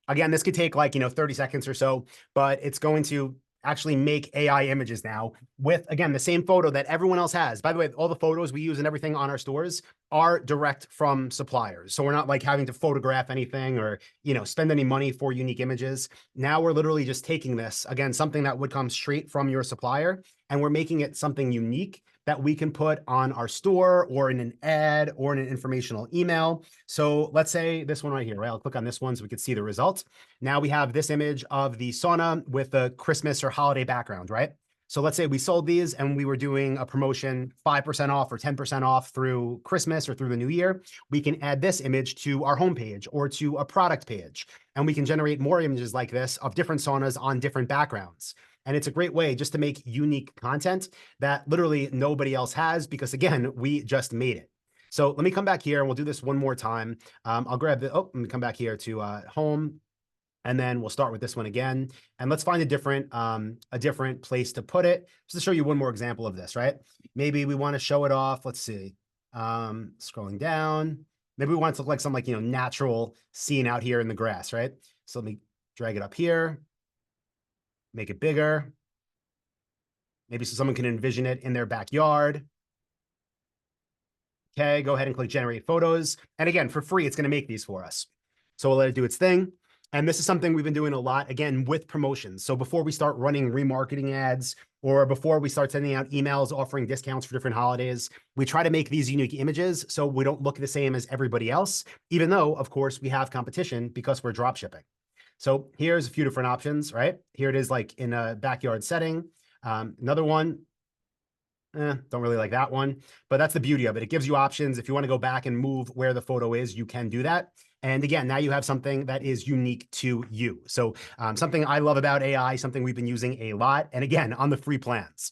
Again, this could take like, 30 seconds or so, but it's going to actually make AI images now with, again, the same photo that everyone else has. By the way, all the photos we use and everything on our stores are direct from suppliers. So we're not like having to photograph anything or, spend any money for unique images. Now we're literally just taking this, again, something that would come straight from your supplier, and we're making it something unique that we can put on our store or in an ad or in an informational email. So let's say this one right here, right? I'll click on this one so we can see the results. Now we have this image of the sauna with the Christmas or holiday background, right? So let's say we sold these and we were doing a promotion 5% off or 10% off through Christmas or through the new year. We can add this image to our homepage or to a product page, and we can generate more images like this of different saunas on different backgrounds. And it's a great way just to make unique content that literally nobody else has, because again, we just made it. So let me come back here and we'll do this one more time. I'll grab let me come back here to home, and then we'll start with this one again. And let's find a different place to put it, just to show you one more example of this, right? Maybe we want to show it off. Let's see. Scrolling down. Maybe we want it to look like some natural scene out here in the grass, right? So let me drag it up here. Make it bigger, maybe so someone can envision it in their backyard. Okay, go ahead and click generate photos. And again, for free, it's going to make these for us. So we'll let it do its thing. And this is something we've been doing a lot, again, with promotions. So before we start running remarketing ads, or before we start sending out emails offering discounts for different holidays, we try to make these unique images so we don't look the same as everybody else, even though, of course, we have competition because we're drop shipping. So here's a few different options, right? Here it is like in a backyard setting. Another one, don't really like that one, but that's the beauty of it. It gives you options. If you want to go back and move where the photo is, you can do that. And again, now you have something that is unique to you. So something I love about AI, something we've been using a lot. And again, on the free plans.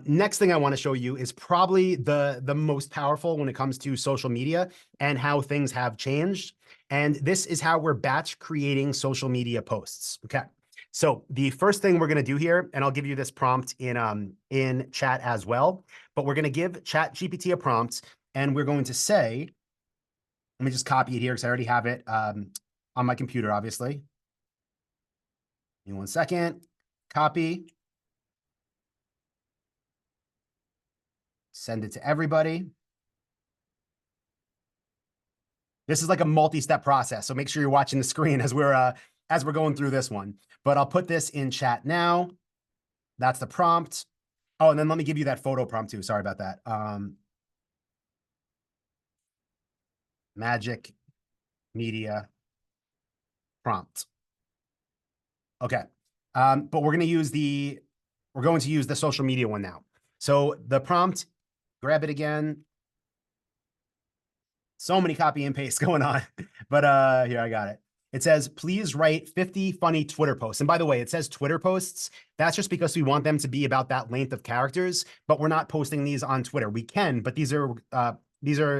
Next thing I want to show you is probably the most powerful when it comes to social media and how things have changed. And this is how we're batch creating social media posts. Okay. So the first thing we're going to do here, and I'll give you this prompt in chat as well, but we're going to give ChatGPT a prompt, and we're going to say, let me just copy it here because I already have it on my computer, obviously. Give me 1 second. Copy. Send it to everybody. This is like a multi-step process, so make sure you're watching the screen as we're going through this one. But I'll put this in chat now. That's the prompt. Oh, and then let me give you that photo prompt too. Sorry about that. Magic media prompt. Okay. But we're going to use the social media one now. So the prompt, grab it again. So many copy and paste going on, but here, I got it. It says, please write 50 funny Twitter posts. And by the way, it says Twitter posts. That's just because we want them to be about that length of characters, but we're not posting these on Twitter. We can, but these are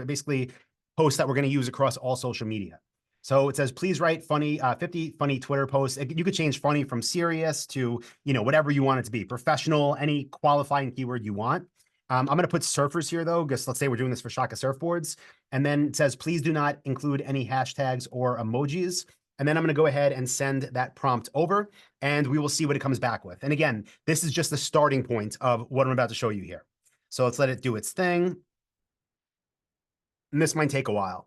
basically posts that we're going to use across all social media. So it says, please write funny, 50 funny Twitter posts. You could change funny from serious to, whatever you want it to be, professional, any qualifying keyword you want. I'm going to put surfers here though, because let's say we're doing this for Shaka surfboards. And then it says, please do not include any hashtags or emojis. And then I'm going to go ahead and send that prompt over and we will see what it comes back with. And again, this is just the starting point of what I'm about to show you here. So let's let it do its thing. And this might take a while.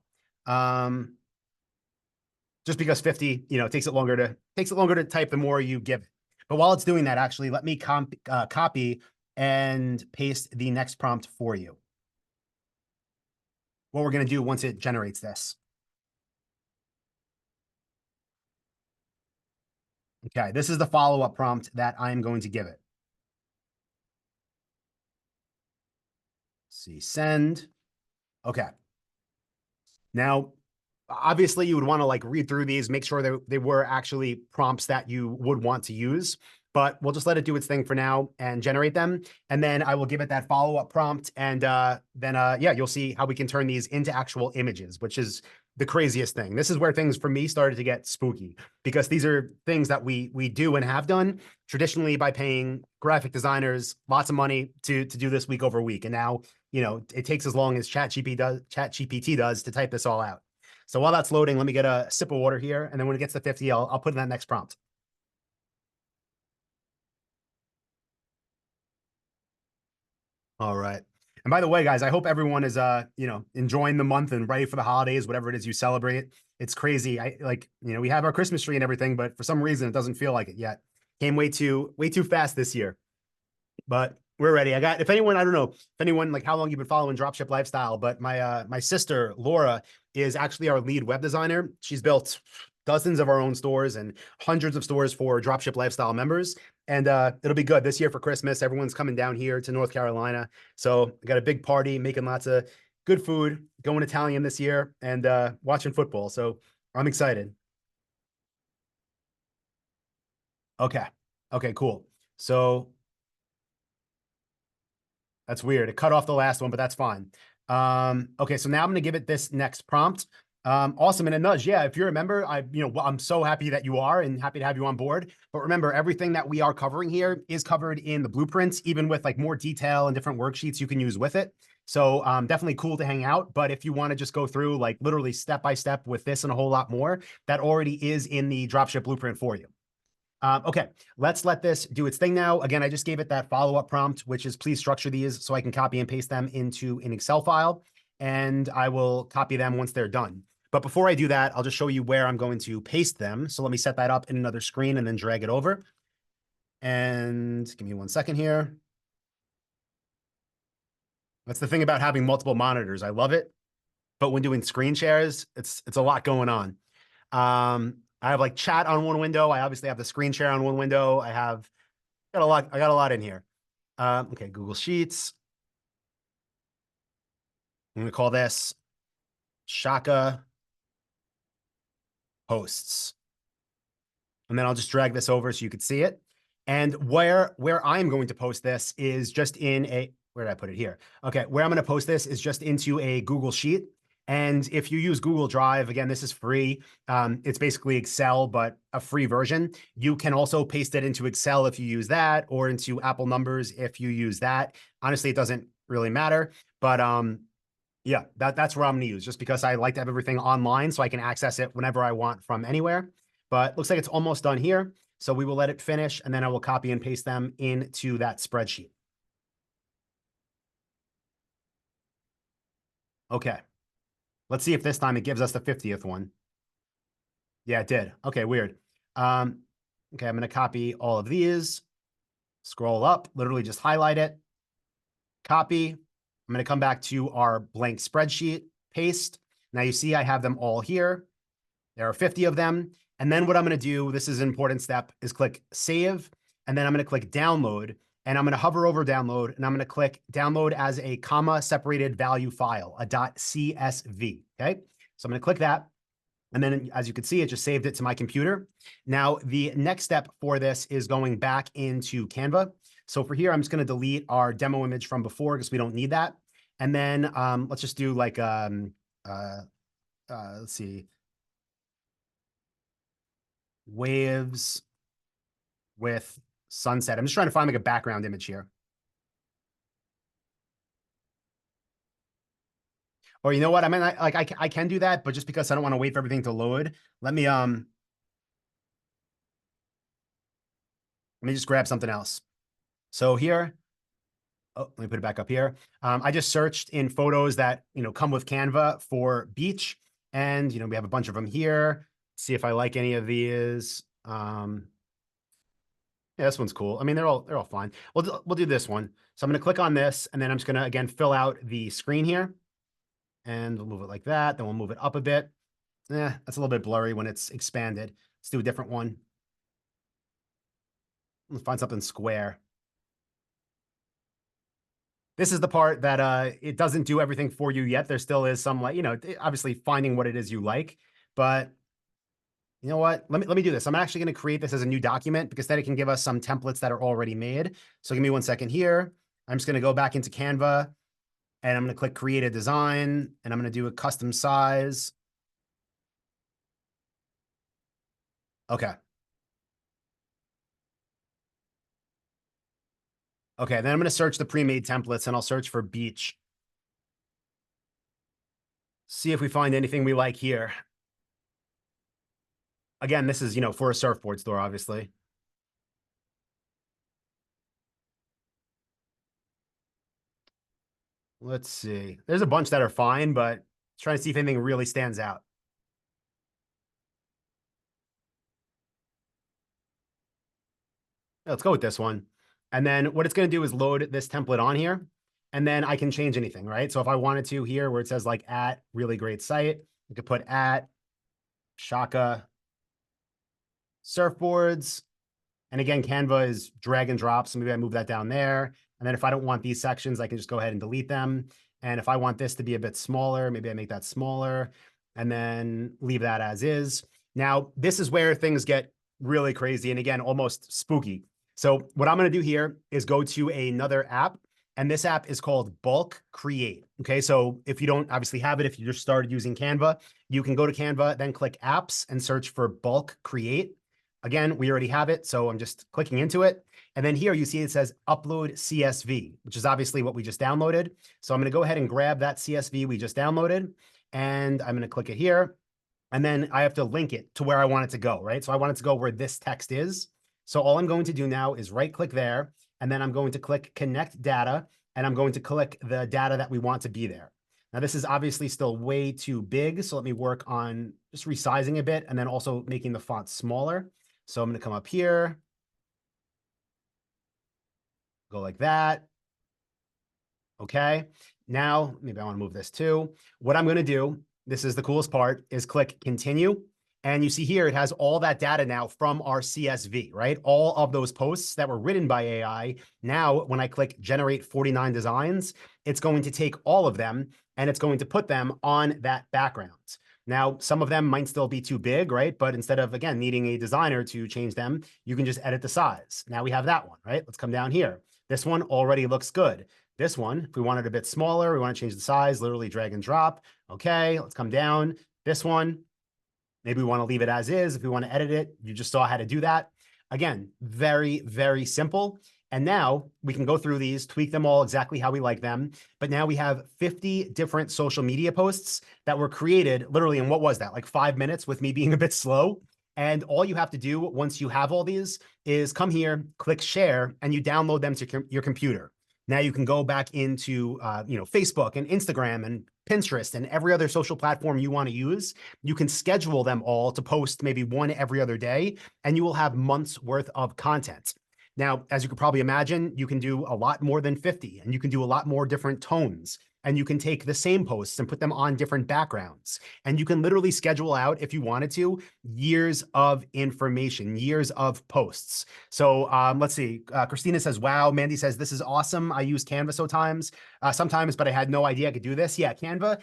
Just because 50, takes it longer to type the more you give it. But while it's doing that, actually, let me copy and paste the next prompt for you. What we're going to do once it generates this. Okay, this is the follow-up prompt that I'm going to give it. Let's see, send. Okay. Now, obviously, you would want to like read through these, make sure that they were actually prompts that you would want to use. But we'll just let it do its thing for now and generate them. And then I will give it that follow-up prompt. And then, yeah, you'll see how we can turn these into actual images, which is the craziest thing. This is where things for me started to get spooky because these are things that we do and have done traditionally by paying graphic designers lots of money to do this week over week. And now, it takes as long as ChatGPT does to type this all out. So while that's loading, let me get a sip of water here. And then when it gets to 50, I'll put in that next prompt. All right. And by the way, guys, I hope everyone is, enjoying the month and ready for the holidays, whatever it is you celebrate. It's crazy. We have our Christmas tree and everything, but for some reason it doesn't feel like it yet. Came way too fast this year, but we're ready. I don't know if anyone, like how long you've been following Dropship Lifestyle, but my sister, Laura, is actually our lead web designer. She's built dozens of our own stores and hundreds of stores for Dropship Lifestyle members. And it'll be good this year for Christmas. Everyone's coming down here to North Carolina. So I got a big party, making lots of good food, going Italian this year, and watching football. So I'm excited. Okay. Okay, cool. So that's weird. It cut off the last one, but that's fine. Okay, so now I'm gonna give it this next prompt. Awesome, and a nudge. Yeah, if you're a member, I'm so happy that you are and happy to have you on board. But remember, everything that we are covering here is covered in the blueprints, even with like more detail and different worksheets you can use with it. So definitely cool to hang out. But if you want to just go through like literally step by step with this and a whole lot more, that already is in the dropship blueprint for you. Okay, let's let this do its thing now. Again, I just gave it that follow-up prompt, which is please structure these so I can copy and paste them into an Excel file, and I will copy them once they're done. But before I do that, I'll just show you where I'm going to paste them. So let me set that up in another screen and then drag it over. And give me 1 second here. That's the thing about having multiple monitors. I love it. But when doing screen shares, it's a lot going on. I have like chat on one window. I obviously have the screen share on one window. I got a lot in here. Okay, Google Sheets. I'm gonna call this Shaka Posts. And then I'll just drag this over so you could see it. And where I'm going to post this is just in where did I put it here? Okay, where I'm going to post this is just into a Google Sheet. And if you use Google Drive, again, this is free. It's basically Excel, but a free version. You can also paste it into Excel if you use that, or into Apple Numbers if you use that. Honestly, it doesn't really matter. But yeah, that's where I'm going to use, just because I like to have everything online so I can access it whenever I want from anywhere. But looks like it's almost done here. So we will let it finish, and then I will copy and paste them into that spreadsheet. Okay. Let's see if this time it gives us the 50th one. Yeah, it did. Okay, weird. Okay, I'm going to copy all of these, scroll up, literally just highlight it, copy. I'm going to come back to our blank spreadsheet, paste. Now you see I have them all here. There are 50 of them. And then what I'm going to do, this is an important step, is click save. And then I'm going to click download. And I'm going to hover over download. And I'm going to click download as a comma separated value file, a .csv. Okay. So I'm going to click that. And then as you can see, it just saved it to my computer. Now, the next step for this is going back into Canva. So for here, I'm just going to delete our demo image from before because we don't need that. And then let's just do like, let's see. waves with sunset. I'm just trying to find like a background image here. Or you know what? I mean, I can do that, but just because I don't want to wait for everything to load, let me just grab something else. So here, oh, let me put it back up here. I just searched in photos that, come with Canva for beach. And, we have a bunch of them here. See if I like any of these. Yeah, this one's cool. I mean, they're all fine. We'll do this one. So I'm going to click on this, and then I'm just going to, again, fill out the screen here. And we'll move it like that. Then we'll move it up a bit. That's a little bit blurry when it's expanded. Let's do a different one. Let's find something square. This is the part that it doesn't do everything for you yet. There still is some, like, obviously finding what it is you like. But you know what? Let me do this. I'm actually going to create this as a new document because then it can give us some templates that are already made. So give me 1 second here. I'm just going to go back into Canva, and I'm going to click create a design, and I'm going to do a custom size. Okay. Okay, then I'm going to search the pre-made templates, and I'll search for beach. See if we find anything we like here. Again, this is, for a surfboard store, obviously. Let's see. There's a bunch that are fine, but trying to see if anything really stands out. Let's go with this one. And then what it's going to do is load this template on here, and then I can change anything, right? So if I wanted to here where it says like at really great site, I could put at Shaka surfboards. And again, Canva is drag and drop. So maybe I move that down there. And then if I don't want these sections, I can just go ahead and delete them. And if I want this to be a bit smaller, maybe I make that smaller and then leave that as is. Now, this is where things get really crazy and again, almost spooky. So what I'm going to do here is go to another app, and this app is called Bulk Create. Okay, so if you don't obviously have it, if you just started using Canva, you can go to Canva, then click apps and search for Bulk Create. Again, we already have it, so I'm just clicking into it. And then here you see it says upload CSV, which is obviously what we just downloaded. So I'm going to go ahead and grab that CSV we just downloaded, and I'm going to click it here. And then I have to link it to where I want it to go, right? So I want it to go where this text is. So all I'm going to do now is right click there, and then I'm going to click connect data, and I'm going to click the data that we want to be there. Now, this is obviously still way too big, so let me work on just resizing a bit and then also making the font smaller. So I'm going to come up here, go like that. Okay. Now, maybe I want to move this too. What I'm going to do, this is the coolest part, is click continue. And you see here, it has all that data now from our CSV, right? All of those posts that were written by AI. Now, when I click generate 49 designs, it's going to take all of them and it's going to put them on that background. Now, some of them might still be too big, right? But instead of, again, needing a designer to change them, you can just edit the size. Now we have that one, right? Let's come down here. This one already looks good. This one, if we want it a bit smaller, we want to change the size, literally drag and drop. Okay, let's come down. This one, maybe we want to leave it as is. If we want to edit it, you just saw how to do that. Again, very, very simple. And now we can go through these, tweak them all exactly how we like them. But now we have 50 different social media posts that were created literally in, what was that, like 5 minutes with me being a bit slow. And all you have to do once you have all these is come here, click share, and you download them to your computer. Now you can go back into Facebook and Instagram and Pinterest and every other social platform you want to use. You can schedule them all to post maybe one every other day, and you will have months worth of content. Now, as you could probably imagine, you can do a lot more than 50, and you can do a lot more different tones. And you can take the same posts and put them on different backgrounds. And you can literally schedule out, if you wanted to, years of information, years of posts. So let's see. Christina says, wow. Mandy says, this is awesome. I use Canva sometimes, but I had no idea I could do this. Yeah, Canva,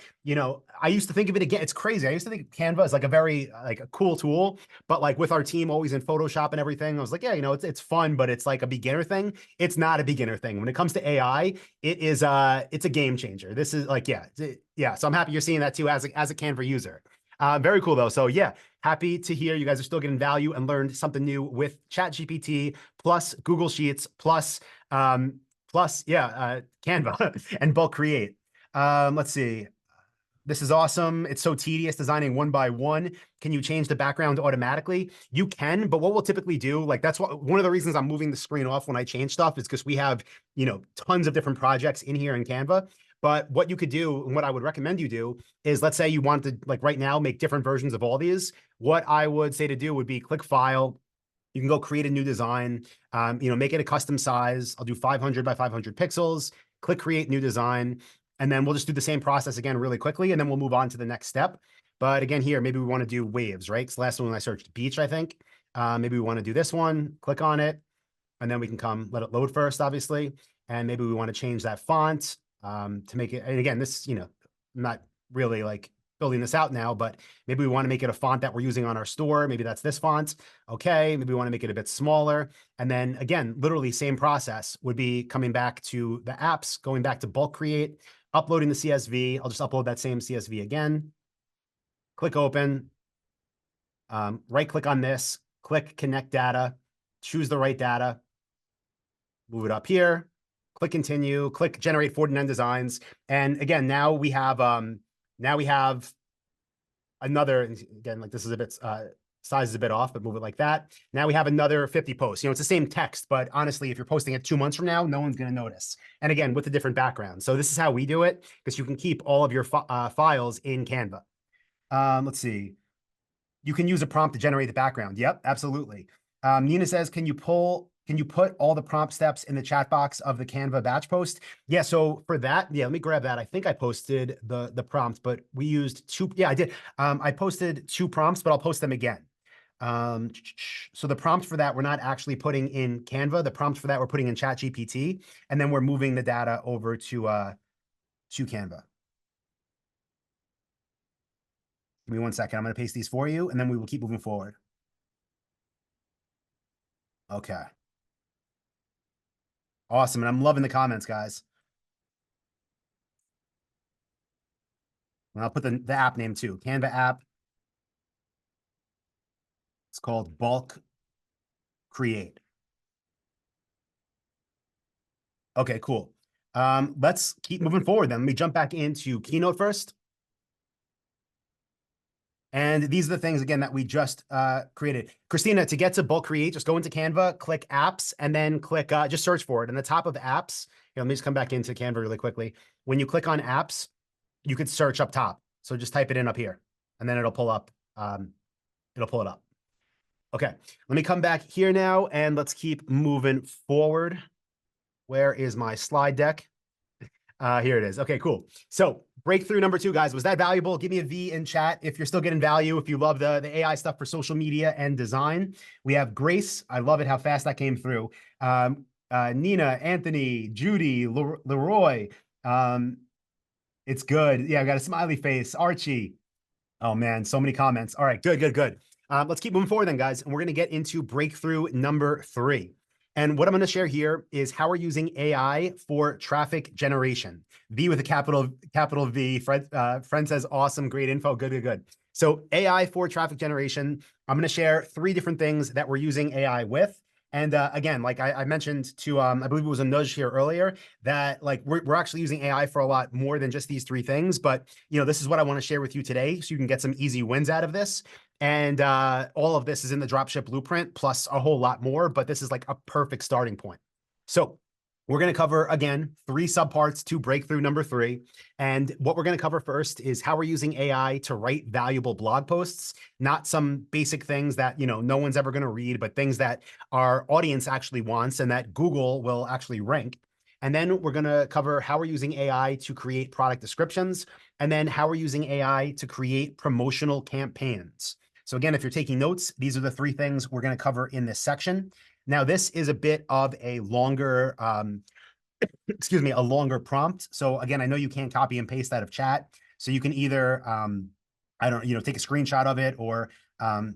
I used to think of it again. It's crazy. I used to think Canva is like a very a cool tool, but like with our team always in Photoshop and everything, I was like, yeah, it's fun, but it's like a beginner thing. It's not a beginner thing. When it comes to AI, it's a game changer. This is like, yeah. So I'm happy you're seeing that too as a Canva user. Very cool though. So yeah, happy to hear you guys are still getting value and learned something new with ChatGPT plus Google Sheets plus Canva and bulk create. Let's see. This is awesome. It's so tedious designing one by one. Can you change the background automatically? You can, but what we'll typically do, like that's one of the reasons I'm moving the screen off when I change stuff is because we have, tons of different projects in here in Canva. But what you could do and what I would recommend you do is, let's say you want to, like right now, make different versions of all these. What I would say to do would be click File. You can go create a new design, make it a custom size. I'll do 500 by 500 pixels, click Create New Design. And then we'll just do the same process again really quickly, and then we'll move on to the next step. But again, here, maybe we want to do waves, right? So last one I searched beach, I think. Maybe we want to do this one, click on it, and then we can let it load first, obviously. And maybe we want to change that font to make it, and again, this, I'm not really like building this out now, but maybe we want to make it a font that we're using on our store. Maybe that's this font. Okay, maybe we want to make it a bit smaller. And then again, literally same process would be coming back to the apps, going back to bulk create, uploading the CSV. I'll just upload that same CSV again. Click open. Right click on this, click connect data, choose the right data, move it up here, click continue, click generate 49 designs. And again, now we have another, again, like this is a bit, size is a bit off, but move it like that. Now we have another 50 posts. It's the same text, but honestly, if you're posting it 2 months from now, no one's going to notice. And again, with a different background. So this is how we do it, because you can keep all of your files in Canva. Let's see. You can use a prompt to generate the background. Yep, absolutely. Nina says, can you put all the prompt steps in the chat box of the Canva batch post? Yeah, so for that, let me grab that. I think I posted the prompt, but we used two. Yeah, I did. I posted 2 prompts, but I'll post them again. So the prompt for that, we're not actually putting in Canva. The prompt for that, we're putting in ChatGPT, and then we're moving the data over to Canva. Give me 1 second. I'm going to paste these for you, and then we will keep moving forward. Okay. Awesome. And I'm loving the comments, guys. And I'll put the app name too. Canva app. It's called Bulk Create. Okay, cool. Let's keep moving forward then. Let me jump back into Keynote first. And these are the things, again, that we just created. Christina, to get to bulk create, just go into Canva, click apps, and then click, just search for it. And the top of apps, here, let me just come back into Canva really quickly. When you click on apps, you could search up top. So just type it in up here, and then it'll pull up, it'll pull it up. Okay, let me come back here now, and let's keep moving forward. Where is my slide deck? Here it is. Okay, cool. So breakthrough number 2, guys, was that valuable? Give me a V in chat if you're still getting value, if you love the AI stuff for social media and design. We have Grace. I love it how fast that came through. Nina, Anthony, Judy, Leroy. It's good. Yeah, I got a smiley face. Archie. Oh man, so many comments. All right, good. Let's keep moving forward then, guys. And we're going to get into breakthrough number 3. And what I'm going to share here is how we're using AI for traffic generation. V with a capital V. Friend says, awesome, great info. Good. So AI for traffic generation. I'm going to share 3 different things that we're using AI with. And again, like I mentioned to, I believe it was a nudge here earlier, that like we're actually using AI for a lot more than just these 3 things. But this is what I want to share with you today, so you can get some easy wins out of this. And all of this is in the Dropship Blueprint, plus a whole lot more. But this is like a perfect starting point. So we're going to cover, again, 3 subparts to breakthrough number 3. And what we're going to cover first is how we're using AI to write valuable blog posts, not some basic things that, no one's ever going to read, but things that our audience actually wants and that Google will actually rank. And then we're going to cover how we're using AI to create product descriptions, and then how we're using AI to create promotional campaigns. So again, if you're taking notes, these are the 3 things we're going to cover in this section. Now, this is a bit of a longer, excuse me, a longer prompt. So again, I know you can't copy and paste out of chat. So you can either, take a screenshot of it, or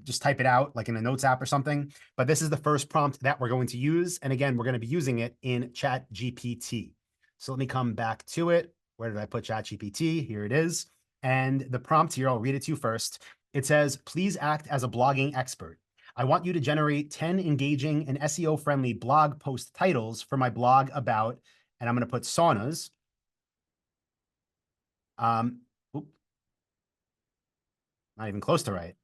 just type it out like in a notes app or something. But this is the first prompt that we're going to use. And again, we're going to be using it in ChatGPT. So let me come back to it. Where did I put ChatGPT? Here it is. And the prompt here, I'll read it to you first. It says, please act as a blogging expert. I want you to generate 10 engaging and SEO-friendly blog post titles for my blog about, and I'm going to put saunas. Oop, not even close to right.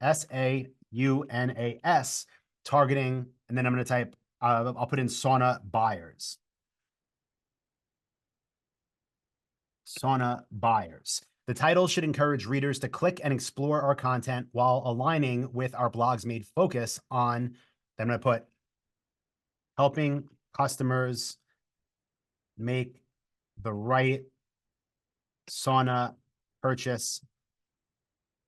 SAUNAS, targeting, and then I'm going to type, I'll put in sauna buyers. Sauna buyers. The title should encourage readers to click and explore our content while aligning with our blog's main focus on, I'm going to put helping customers make the right sauna purchase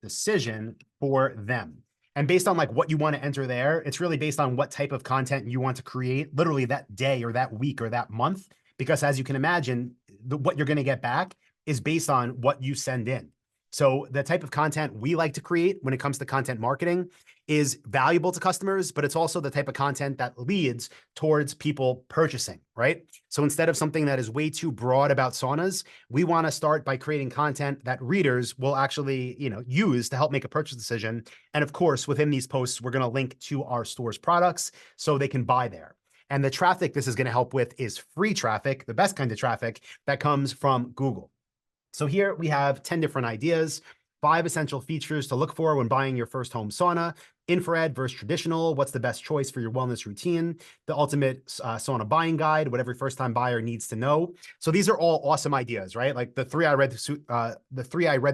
decision for them. And based on like what you want to enter there, it's really based on what type of content you want to create literally that day or that week or that month. Because as you can imagine, what you're going to get back is based on what you send in. So the type of content we like to create when it comes to content marketing is valuable to customers, but it's also the type of content that leads towards people purchasing, right? So instead of something that is way too broad about saunas, we want to start by creating content that readers will actually, use to help make a purchase decision. And of course, within these posts, we're going to link to our store's products so they can buy there. And the traffic this is going to help with is free traffic, the best kind of traffic that comes from Google. So here we have 10 different ideas, 5 essential features to look for when buying your first home sauna, infrared versus traditional, what's the best choice for your wellness routine, the ultimate sauna buying guide, what every first-time buyer needs to know. So these are all awesome ideas, right? Like the three I read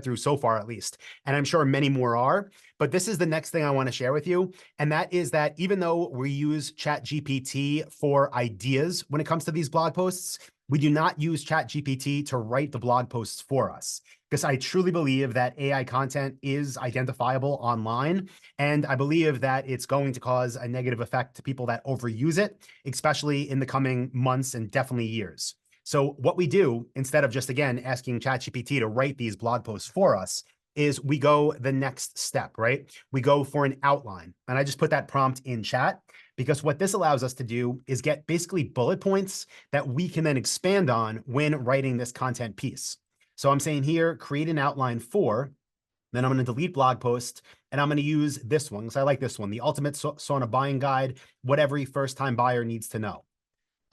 through so far, at least, and I'm sure many more are. But this is the next thing I want to share with you, and that is that even though we use ChatGPT for ideas when it comes to these blog posts, we do not use ChatGPT to write the blog posts for us, because I truly believe that AI content is identifiable online. And I believe that it's going to cause a negative effect to people that overuse it, especially in the coming months and definitely years. So what we do, instead of just, again, asking ChatGPT to write these blog posts for us, is we go the next step, right? We go for an outline. And I just put that prompt in chat, because what this allows us to do is get basically bullet points that we can then expand on when writing this content piece. So I'm saying here, create an outline for, then I'm going to delete blog post, and I'm going to use this one, because I like this one, the ultimate sauna buying guide, what every first-time buyer needs to know.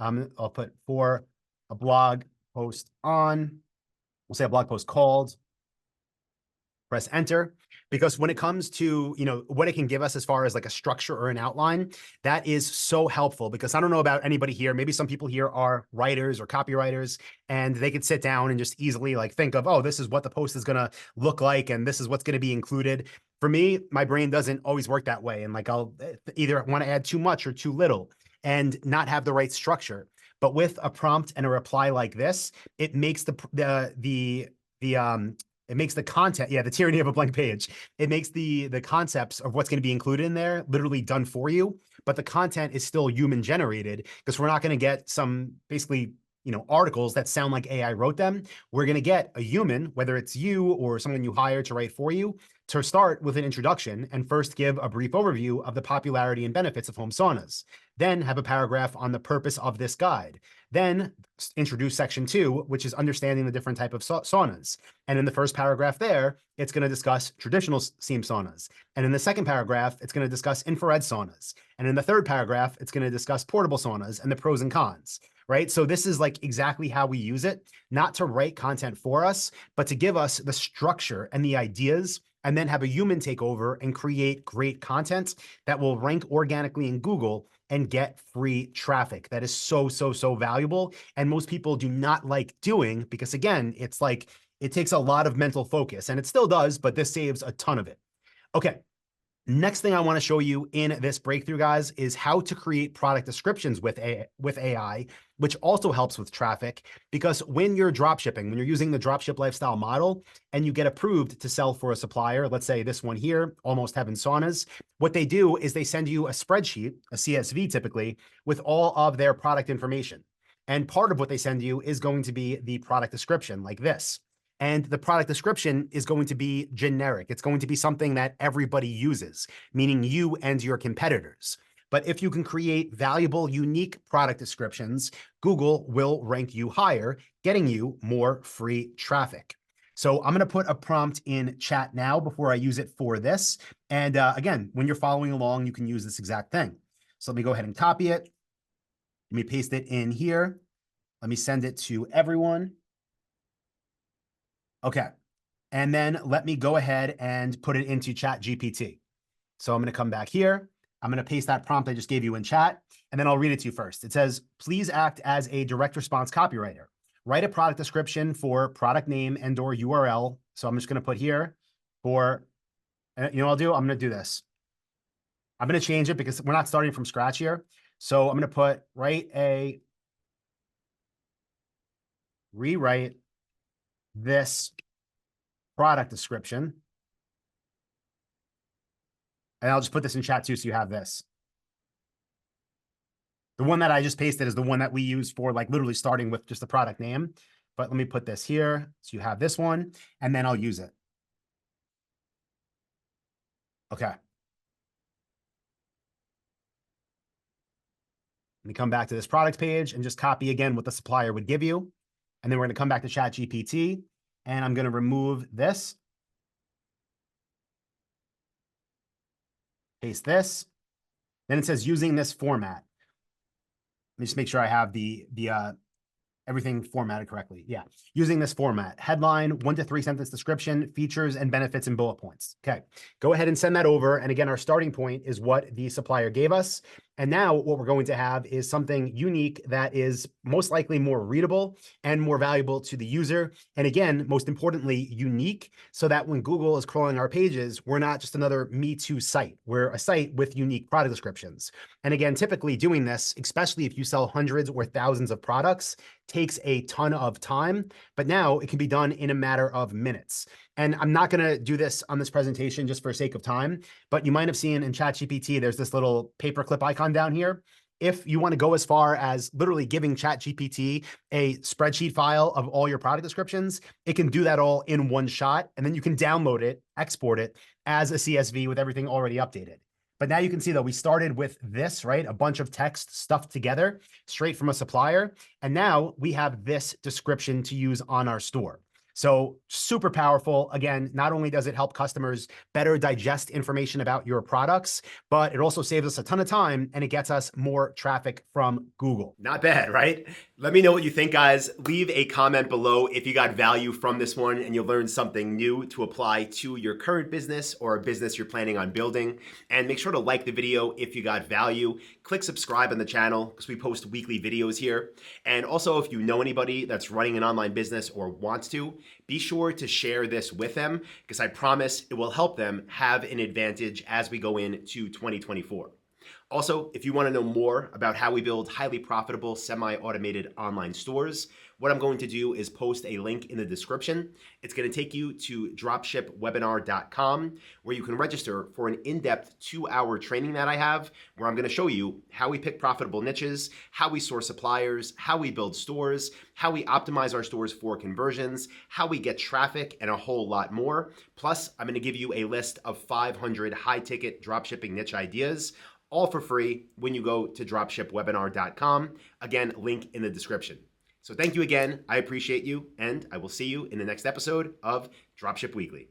I'll put for a blog post on, we'll say a blog post called, press enter, because when it comes to, what it can give us as far as like a structure or an outline, that is so helpful. Because I don't know about anybody here, maybe some people here are writers or copywriters, and they could sit down and just easily like think of, oh, this is what the post is going to look like, and this is what's going to be included. For me, my brain doesn't always work that way. And like, I'll either want to add too much or too little and not have the right structure. But with a prompt and a reply like this, it makes it makes the content, the tyranny of a blank page. It makes the concepts of what's going to be included in there literally done for you, but the content is still human generated, because we're not going to get some basically, articles that sound like AI wrote them. We're going to get a human, whether it's you or someone you hire to write for you, to start with an introduction and first give a brief overview of the popularity and benefits of home saunas. Then have a paragraph on the purpose of this guide. Then introduce section 2, which is understanding the different type of saunas. And in the first paragraph there, it's going to discuss traditional steam saunas. And in the second paragraph, it's going to discuss infrared saunas. And in the third paragraph, it's going to discuss portable saunas and the pros and cons, right? So this is like exactly how we use it, not to write content for us, but to give us the structure and the ideas, and then have a human take over and create great content that will rank organically in Google and get free traffic. That is so, so, so valuable. And most people do not like doing, because again, it's like, it takes a lot of mental focus, and it still does, but this saves a ton of it. Okay. Next thing I want to show you in this breakthrough, guys, is how to create product descriptions with AI, which also helps with traffic. Because when you're dropshipping, when you're using the dropship lifestyle model and you get approved to sell for a supplier, let's say this one here, Almost Heaven Saunas, what they do is they send you a spreadsheet, a CSV typically, with all of their product information. And part of what they send you is going to be the product description like this. And the product description is going to be generic. It's going to be something that everybody uses, meaning you and your competitors. But if you can create valuable, unique product descriptions, Google will rank you higher, getting you more free traffic. So I'm going to put a prompt in chat now before I use it for this. And again, when you're following along, you can use this exact thing. So let me go ahead and copy it. Let me paste it in here. Let me send it to everyone. Okay. And then let me go ahead and put it into Chat GPT. So I'm going to come back here. I'm going to paste that prompt I just gave you in chat, and then I'll read it to you first. It says, please act as a direct response copywriter. Write a product description for product name and or URL. So I'm just going to put here for, you know what I'll do? I'm going to do this. I'm going to change it because we're not starting from scratch here. So I'm going to rewrite this product description. And I'll just put this in chat too, so you have this. The one that I just pasted is the one that we use for like literally starting with just the product name. But let me put this here, so you have this one, and then I'll use it. Okay. Let me come back to this product page and just copy again what the supplier would give you. And then we're going to come back to Chat GPT, and I'm going to remove this. Paste this. Then it says using this format. Let me just make sure I have everything formatted correctly. Yeah. Using this format: headline, 1 to 3 sentence description, features and benefits and bullet points. Okay. Go ahead and send that over. And again, our starting point is what the supplier gave us. And now what we're going to have is something unique that is most likely more readable and more valuable to the user. And again, most importantly, unique, so that when Google is crawling our pages, we're not just another Me Too site. We're a site with unique product descriptions. And again, typically doing this, especially if you sell hundreds or thousands of products, takes a ton of time, but now it can be done in a matter of minutes. And I'm not going to do this on this presentation just for sake of time, but you might have seen in ChatGPT, there's this little paperclip icon down here. If you want to go as far as literally giving ChatGPT a spreadsheet file of all your product descriptions, it can do that all in one shot. And then you can download it, export it as a CSV with everything already updated. But now you can see that we started with this, right? A bunch of text stuffed together straight from a supplier. And now we have this description to use on our store. So super powerful. Again, not only does it help customers better digest information about your products, but it also saves us a ton of time and it gets us more traffic from Google. Not bad, right? Let me know what you think, guys. Leave a comment below if you got value from this one and you learned something new to apply to your current business or a business you're planning on building. And make sure to like the video if you got value. Click subscribe on the channel because we post weekly videos here. And also, if you know anybody that's running an online business or wants to, be sure to share this with them because I promise it will help them have an advantage as we go into 2024. Also, if you want to know more about how we build highly profitable semi-automated online stores, what I'm going to do is post a link in the description. It's going to take you to dropshipwebinar.com where you can register for an in-depth 2-hour training that I have where I'm going to show you how we pick profitable niches, how we source suppliers, how we build stores, how we optimize our stores for conversions, how we get traffic, and a whole lot more. Plus, I'm going to give you a list of 500 high-ticket dropshipping niche ideas, all for free when you go to dropshipwebinar.com. Again, link in the description. So thank you again. I appreciate you, and I will see you in the next episode of Dropship Weekly.